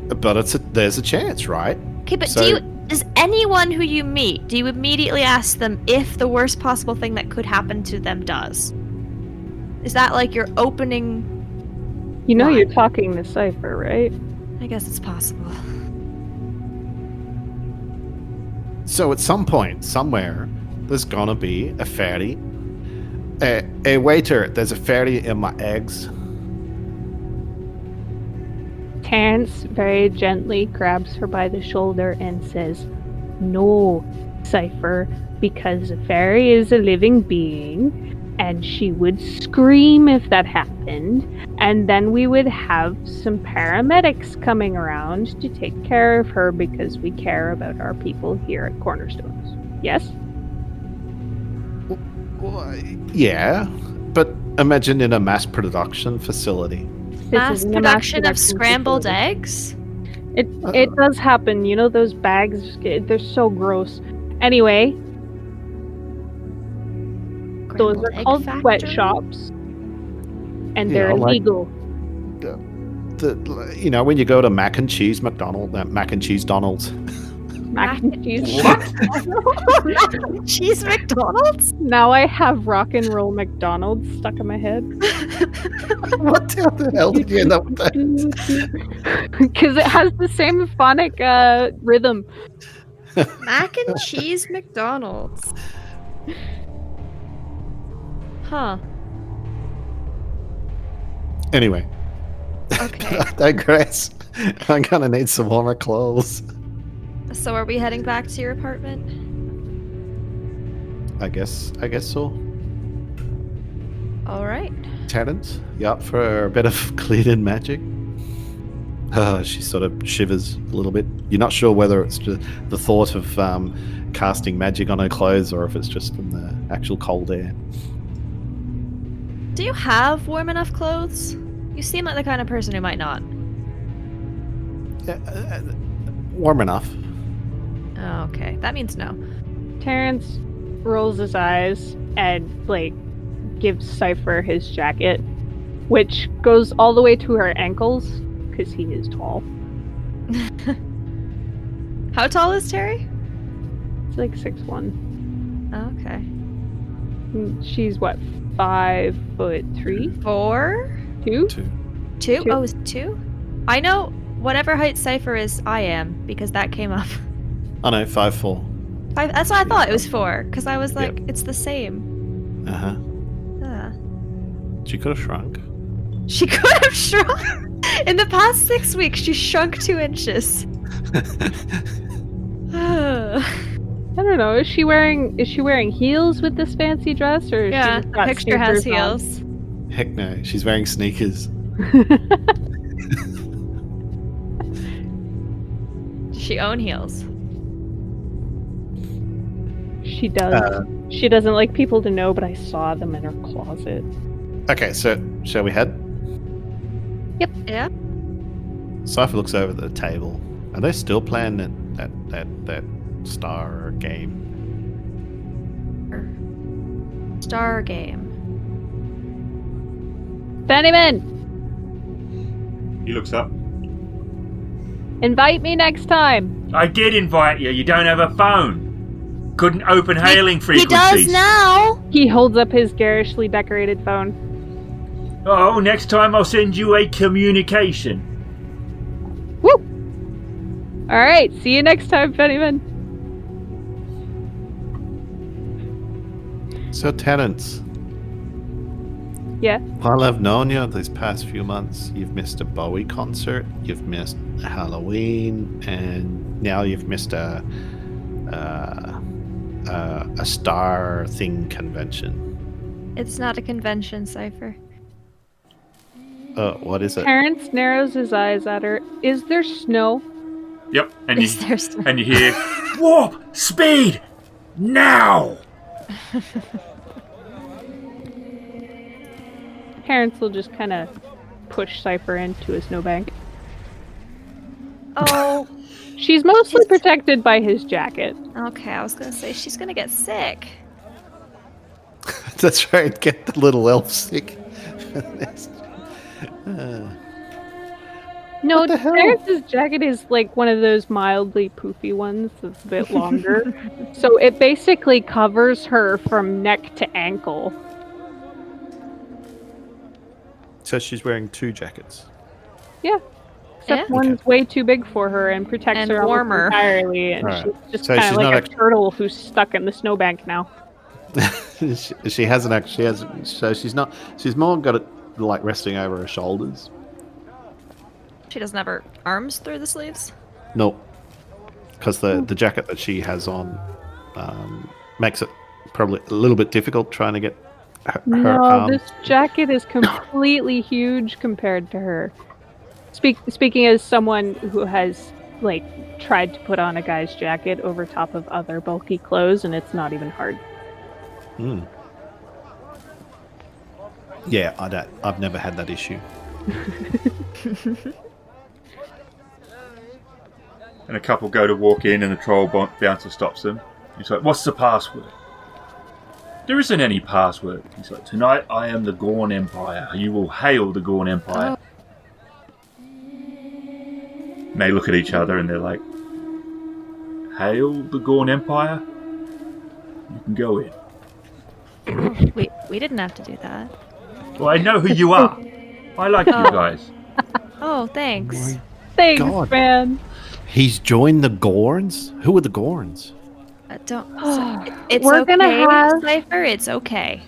But there's a chance, right? Okay, but So- does anyone who you meet, do you immediately ask them if the worst possible thing that could happen to them does? Is that your opening? You know line? you're talking to Cipher, right? I guess it's possible. So at some point, somewhere, there's gonna be a fairy. Hey, waiter, there's a fairy in my eggs. Terrence very gently grabs her by the shoulder and says, "No, Cipher, because a fairy is a living being, and she would scream if that happened, and then we would have some paramedics coming around to take care of her because we care about our people here at Cornerstones. Yes?" Well, yeah, but imagine in a mass production facility. This Mass isn't a production of scrambled facility. eggs? It does happen. You know those bags? They're so gross. Anyway, those Scrambled are egg called factory? sweatshops, and they're Yeah, like- illegal. When you go to mac and cheese Donald's. Mac and cheese. Mac and cheese McDonald's? Now I have rock and roll McDonald's stuck in my head What the hell did you end up with that? because it has the same phonic rhythm. Mac and cheese McDonald's. Huh. Anyway, Okay. I digress. I'm gonna need some warmer clothes. So are we heading back to your apartment? I guess so. All right. Terrence, you up for a bit of clean magic? She sort of shivers a little bit. You're not sure whether it's just the thought of casting magic on her clothes or if it's just from the actual cold air. Do you have warm enough clothes? You seem like the kind of person who might not. Warm enough. Oh, okay. That means no. Terrence rolls his eyes and gives Cipher his jacket, which goes all the way to her ankles because he is tall. How tall is Terry? It's 6'1". Oh, okay. She's what, 5'3"? 4? 2? 2. 2? Oh, is it 2? I know whatever height Cipher is, I am, because that came up. Oh no, 5'4". That's what I thought it was 4, because I was Yep. like, it's the same. Uh-huh. Ah. She could have shrunk. She could have shrunk! In the past 6 weeks, she shrunk 2 inches. I don't know. Is she wearing heels with this fancy dress, or is Yeah, she just the got picture has sneakers on? heels. Heck no, she's wearing sneakers. Does she own heels? She does. She doesn't like people to know, but I saw them in her closet. Okay, so shall we head? Yeah. Cipher looks over the table. Are they still playing that star game? Star game. Fennyman, He looks up. invite me next time. I did invite you. You don't have a phone. Couldn't open hailing He frequencies. does now! He holds up his garishly decorated phone. Oh, next time I'll send you a communication. Woo! All right, see you next time, Fennyman. So, Terrence, Yeah. while I've known you these past few months, you've missed a Bowie concert, you've missed Halloween, and now you've missed a star thing convention. It's not a convention, Cipher. What is it? Terrence narrows his eyes at her. Is there snow? Yep, and Is there snow? and you hear warp speed now. Terrence will just kind of push Cipher into a snowbank. Oh, She's mostly protected by his jacket. okay. I was gonna say she's gonna get sick. That's right. Get the little elf sick. No, What the hell? Terence's jacket is like one of those mildly poofy ones that's a bit longer. So it basically covers her from neck to ankle. So she's wearing 2 jackets. Yeah. Except Yeah. one's way too big for her and protects And her almost warmer. entirely, and Right. she's just So kind she's of like not a act- turtle who's stuck in the snowbank now. she hasn't actually. She has. So she's not. She's more got it like resting over her shoulders. She doesn't have her arms through the sleeves. No, because the jacket that she has on makes it probably a little bit difficult trying to get her No, arms. this jacket is completely huge compared to her. Speaking as someone who has like tried to put on a guy's jacket over top of other bulky clothes, and it's not even hard. Mm. Yeah, I've never had that issue. And a couple go to walk in, and the troll bouncer stops them. He's like, "What's the password?" "There isn't any password." He's like, "Tonight I am the Gorn Empire. You will hail the Gorn Empire." And they look at each other and they're like, "Hail the Gorn Empire? You can go in." We didn't have to do that. Well, I know who you are. I like you guys. Oh, thanks. Thanks, God. man. He's joined the Gorns? Who are the Gorns? Don't. It's We're okay, gonna have- Cipher. It's okay.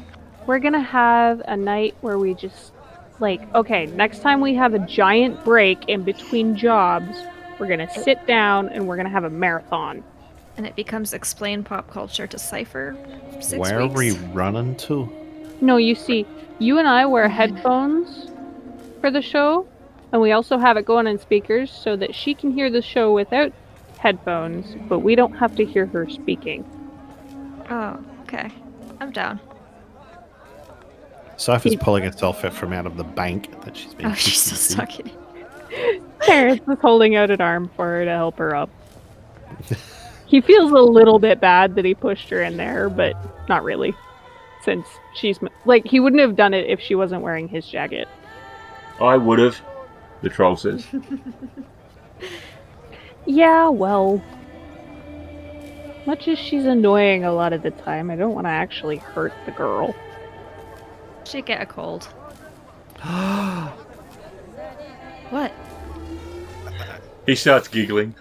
We're gonna have a night where we just okay, next time we have a giant break in between jobs, we're gonna sit down and we're gonna have a marathon. And it becomes explain pop culture to Cipher. 6 Where are we weeks. running to? No, you see, you and I wear headphones for the show, and we also have it going on speakers so that she can hear the show without headphones, but we don't have to hear her speaking. Oh, okay. I'm down. Cypher's pulling herself from out of the bank that she's been. Oh, she's still stuck in it. Terrence was holding out an arm for her to help her up. He feels a little bit bad that he pushed her in there, but not really. Since she's he wouldn't have done it if she wasn't wearing his jacket. I would have, the troll says. Yeah, well, much as she's annoying a lot of the time, I don't want to actually hurt the girl. She'd get a cold. What? He starts giggling.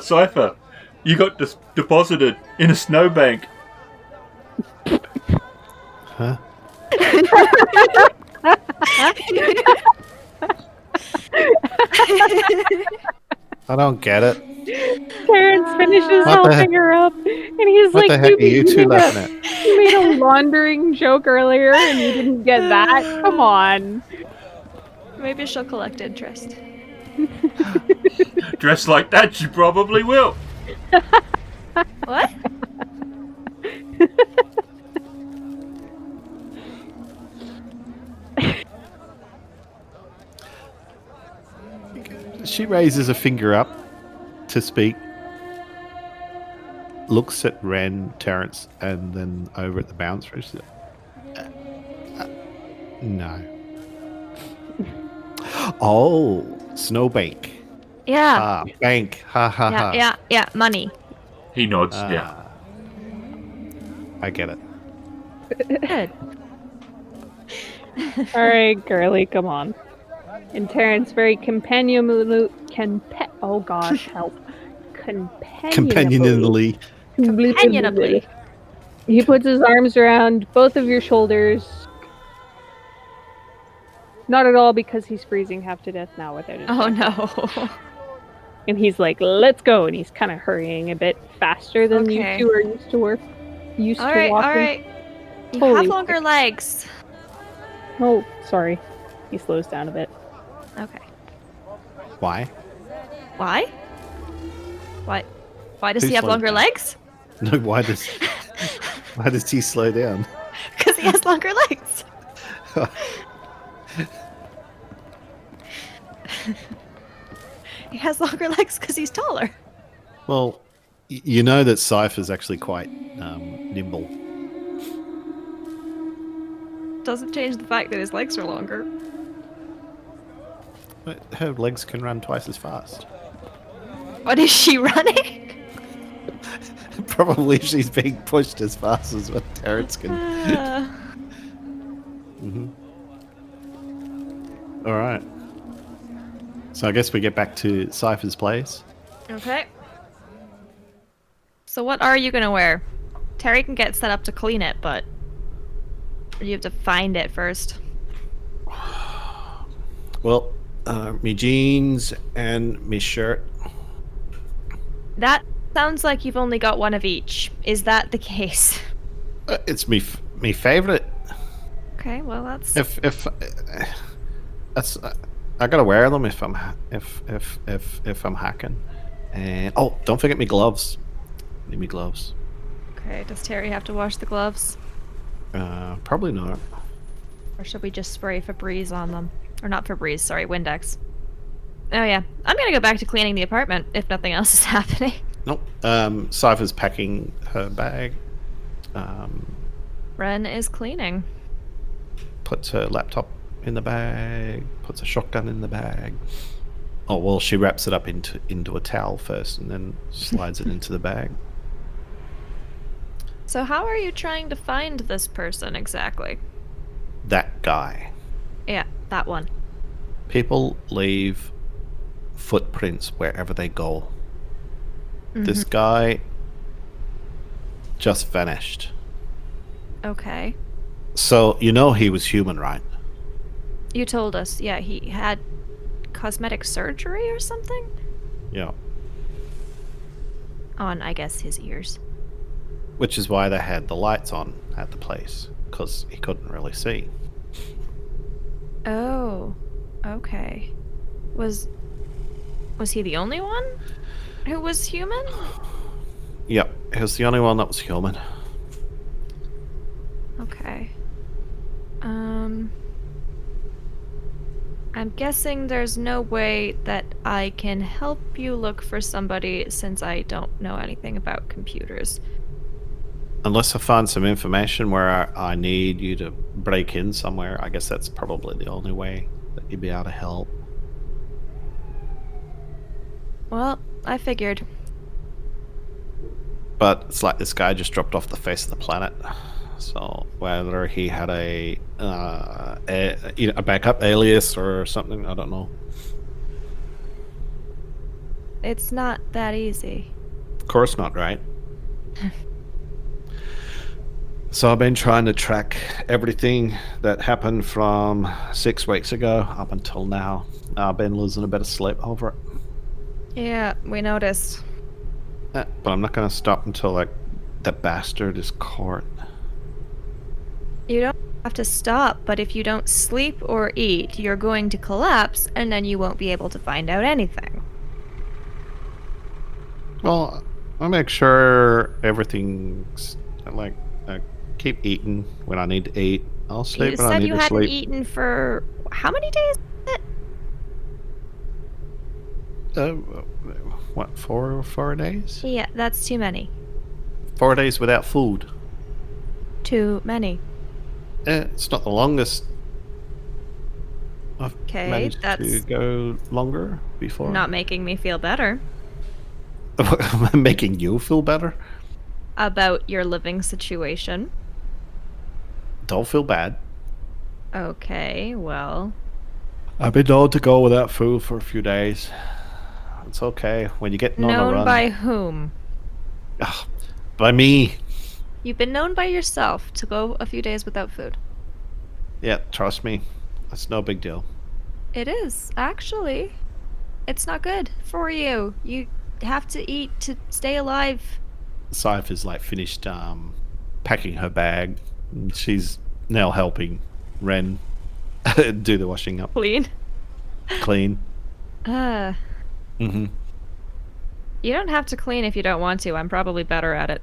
Cipher, you got deposited in a snowbank. Huh? I don't get it. Terrence finishes What the helping her up, and he's What like, the heck are you two laughing at? You made a laundering joke earlier, and you didn't get that? Come on. Maybe she'll collect interest. Dressed like that, she probably will. What? She raises a finger up to speak, looks at Wren, Terrence, and then over at the bouncer. She's like, no. Oh, snowbank. Yeah. Ah, bank. Ha ha ha. Yeah. Money. He nods, Ah, yeah. I get it. Good. Alright, girly, come on. And Terrence very companionably oh gosh, help. Companionably. Companionably. He puts his arms around both of your shoulders. Not at all because he's freezing half to death now without his Oh jacket. no. And he's like, let's go, and he's kind of hurrying a bit faster than Okay. you two are used to walking. Alright. You Holy have longer heck. legs. Oh, sorry. He slows down a bit. Okay. Why? Why? Why does Who he have slowed longer down? legs? No, why does he slow down? Because he has longer legs. He has longer legs because he's taller. Well, you know that Cipher's actually quite nimble. Doesn't change the fact that his legs are longer. But her legs can run twice as fast. What is she running? Probably she's being pushed as fast as what Terrence can. All right. So I guess we get back to Cypher's place. Okay. So what are you gonna wear? Terry can get set up to clean it, but you have to find it first. Well, me jeans and me shirt. That sounds like you've only got one of each. Is that the case? It's me favorite. Okay, well that's. If that's I gotta wear them if I'm hacking. And don't forget me gloves. Need me gloves. Okay, does Terry have to wash the gloves? Probably not. Or should we just spray Febreze on them? Or not Febreze, sorry, Windex. Oh yeah, I'm gonna go back to cleaning the apartment if nothing else is happening. Nope. Cypher's packing her bag. Wren is cleaning. Puts her laptop in the bag. Puts a shotgun in the bag. Oh well, she wraps it up into a towel first, and then slides it into the bag. So how are you trying to find this person exactly? That guy. Yeah, that one. People leave footprints wherever they go. This guy just vanished. Okay. So you know he was human, right? You told us, yeah, he had cosmetic surgery or something? Yeah. On, I guess, his ears. Which is why they had the lights on at the place, because he couldn't really see. Oh, okay. Was he the only one who was human? Yep, he was the only one that was human. Okay. I'm guessing there's no way that I can help you look for somebody since I don't know anything about computers. Unless I find some information where I need you to break in somewhere, I guess that's probably the only way that you'd be able to help. Well, I figured. But it's like this guy just dropped off the face of the planet. So whether he had a backup alias or something, I don't know. It's not that easy. Of course not, right? So I've been trying to track everything that happened from 6 weeks ago up until now. I've been losing a bit of sleep over it. Yeah, we noticed. But I'm not going to stop until the bastard is caught. You don't have to stop, but if you don't sleep or eat, you're going to collapse, and then you won't be able to find out anything. Well, I'll make sure everything's I keep eating when I need to eat. I'll sleep You when I said need you to hadn't sleep. eaten for how many days? What, 4 days? Yeah, that's too many. 4 days without food. Too many. It's not the longest. I've Okay, managed that's to go longer before. not making me feel better I'm making you feel better. about your living situation. Don't feel bad. Okay, well, I've been known to go without food for a few days. It's okay when you get on a known run. by whom? Ugh, by me. You've been known by yourself to go a few days without food. Yeah, trust me. That's no big deal. It is, actually. It's not good for you. You have to eat to stay alive. Cipher's finished packing her bag. And she's now helping Wren do the washing up. Clean. Clean. You don't have to clean if you don't want to. I'm probably better at it.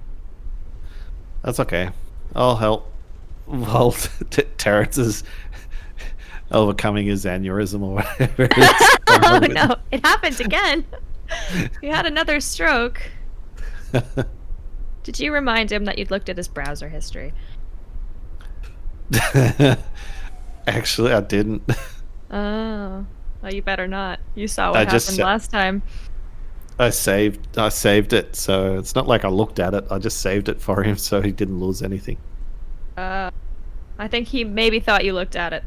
That's okay. I'll help. Well, Terrence is overcoming his aneurysm or whatever. It is. Oh no, it happened again. You had another stroke. Did you remind him that you'd looked at his browser history? Actually, I didn't. Oh, well, you better not. You saw what happened last time. I saved it, so it's not like I looked at it. I just saved it for him so he didn't lose anything. I think he maybe thought you looked at it.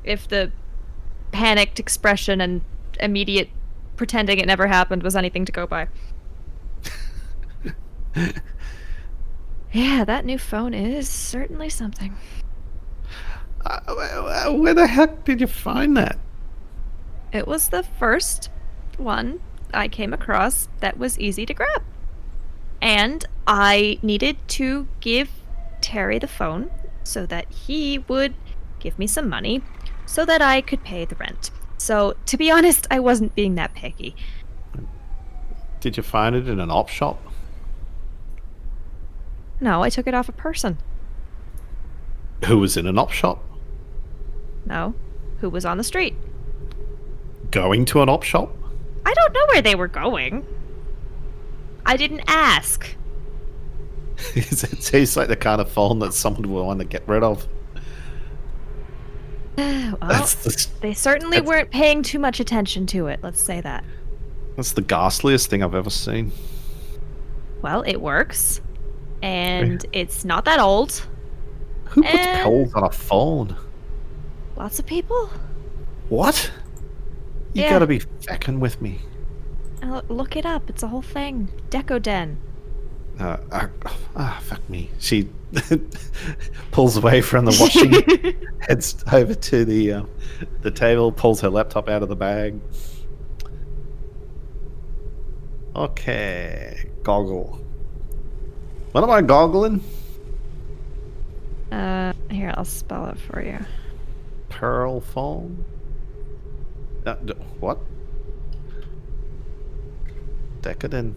If the panicked expression and immediate pretending it never happened was anything to go by. Yeah, that new phone is certainly something. Where the heck did you find that? It was the first one I came across that was easy to grab. And I needed to give Terry the phone so that he would give me some money so that I could pay the rent. So, to be honest, I wasn't being that picky. Did you find it in an op shop? No, I took it off a person. Who was in an op shop? No, who was on the street. Going to an op shop? I don't know where they were going. I didn't ask. It seems like the kind of phone that someone would want to get rid of. Well, they certainly weren't paying too much attention to it, let's say that. That's the ghastliest thing I've ever seen. Well, it works. And it's not that old. Who puts pills on a phone? Lots of people. What? You gotta be fecking with me. Look it up. It's a whole thing. Deco Den. Fuck me. She pulls away from the washing, heads over to the table, pulls her laptop out of the bag. Okay, goggle. What am I goggling? Here, I'll spell it for you. Pearl phone? What? Decadent.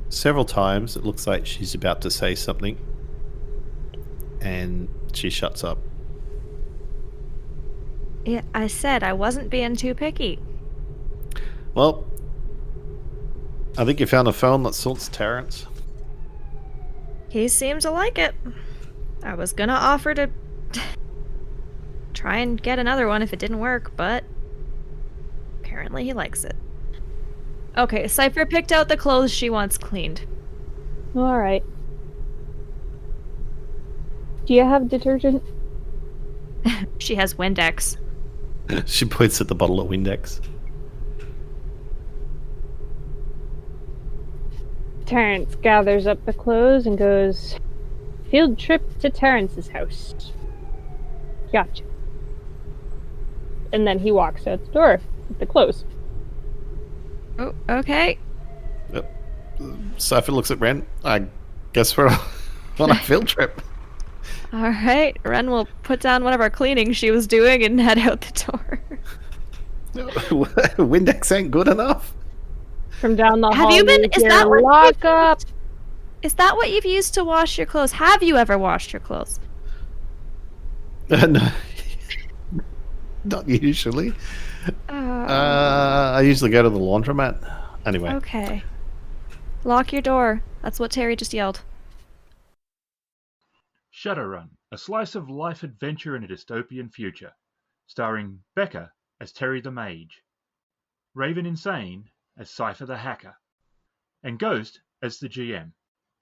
Several times it looks like she's about to say something and she shuts up. Yeah, I said I wasn't being too picky. Well, I think you found a phone that suits Terrence. He seemed to like it. I was gonna offer to try and get another one if it didn't work, but apparently he likes it. Okay, Cipher picked out the clothes she wants cleaned. Alright. Do you have detergent? She has Windex. She points at the bottle of Windex. Terrence gathers up the clothes and goes, field trip to Terrence's house. Gotcha. And then he walks out the door with the clothes. Oh, okay. Cipher looks at Wren. I guess we're on a field trip. Alright, Wren will put down whatever cleaning she was doing and head out the door. Windex ain't good enough. From down the hall, Have you been? Is that what lock up? Is that what you've used to wash your clothes? Have you ever washed your clothes? No. Not usually. I usually go to the laundromat. Anyway. Okay. Lock your door. That's what Terry just yelled. Shadowrun, a slice of life adventure in a dystopian future, starring Becca as Terry the Mage, Raveninsane as Cipher the Hacker, and Ghost as the GM.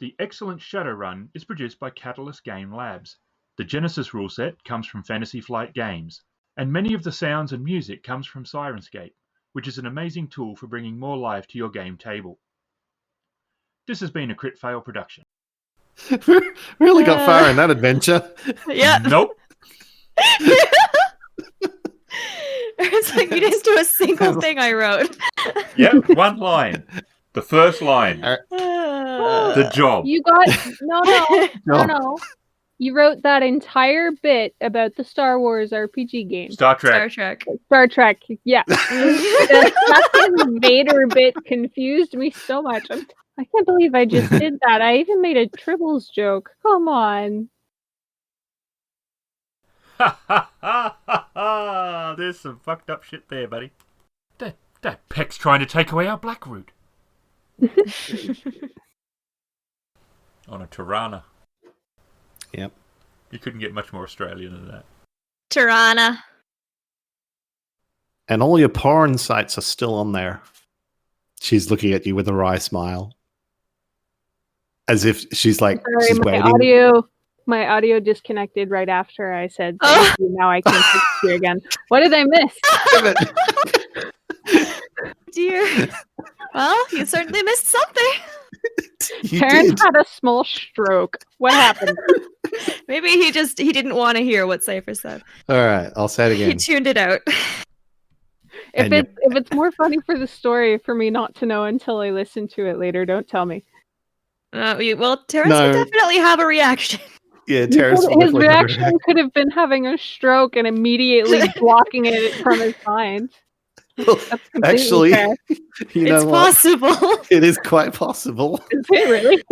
The excellent Shadowrun is produced by Catalyst Game Labs. The Genesys rule set comes from Fantasy Flight Games, and many of the sounds and music comes from Sirenscape, which is an amazing tool for bringing more life to your game table. This has been a Kritfayle production. Really got far in that adventure. Yeah. Nope. It's like you didn't do a single thing I wrote. Yep, one line. The first line. The job. You got no. You wrote that entire bit about the Star Wars RPG game. Star Trek. Star Trek, yeah. The fucking Vader bit confused me so much. I can't believe I just did that. I even made a Tribbles joke. Come on. Ha ha ha ha! There's some fucked up shit there, buddy. That Peck's trying to take away our black root. On a Tirana. Yep. You couldn't get much more Australian than that. Tirana. And all your porn sites are still on there. She's looking at you with a wry smile. As if she's like, Sorry, she's waiting. My audio disconnected right after I said thank you. Now I can fix you again. What did I miss? Dear. Well, you certainly missed something. Terrence had a small stroke. What happened? Maybe he didn't want to hear what Cipher said. All right, I'll say it He again. tuned it out. If it's more funny for the story for me not to know until I listen to it later, don't tell me. Well, Terrence would definitely have a reaction. Yeah, Terrence. His reaction could have been having a stroke and immediately blocking it from his mind. Well, actually, fair. It's possible. It is quite possible. Is it really?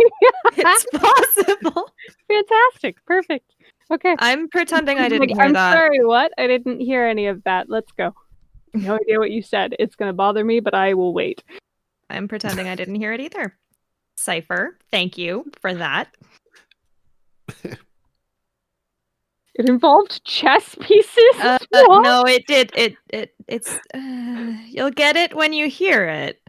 It's possible. Fantastic. Perfect. Okay. I'm pretending I didn't hear I'm that. sorry, what? I didn't hear any of that. Let's go. No idea what you said. It's going to bother me, but I will wait. I'm pretending I didn't hear it either. Cipher, thank you for that. It involved chess pieces? No, it did. It's. You'll get it when you hear it.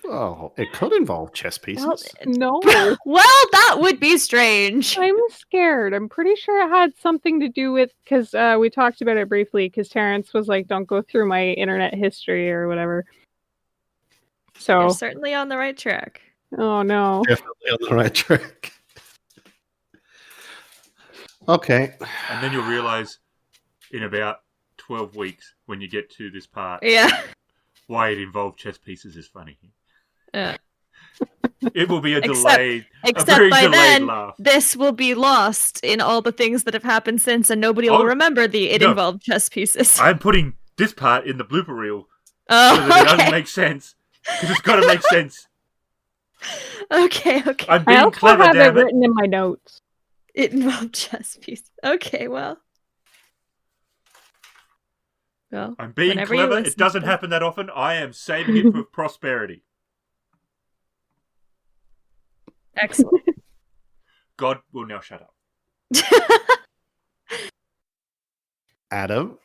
Oh, it could involve chess pieces. Well, no. Well, that would be strange. I'm scared. I'm pretty sure it had something to do with, because we talked about it briefly, because Terrence was like, don't go through my internet history or whatever. So You're certainly on the right track. Oh, no. Definitely on the right track. Okay. And then you'll realise in about 12 weeks when you get to this part why it involved chess pieces is funny. It will be a very by delayed then, laugh. this will be lost in all the things that have happened since, and nobody will remember it involved chess pieces. I'm putting this part in the blooper reel so Oh, that it doesn't make sense. Because it's got to make sense. Okay. I'm I being also clever, have it damn it. written in my notes. It involved chess pieces. Okay, well. I'm being whenever you clever. listen It doesn't to happen that often. I am saving it for prosperity. Excellent. God will now shut up. Adam,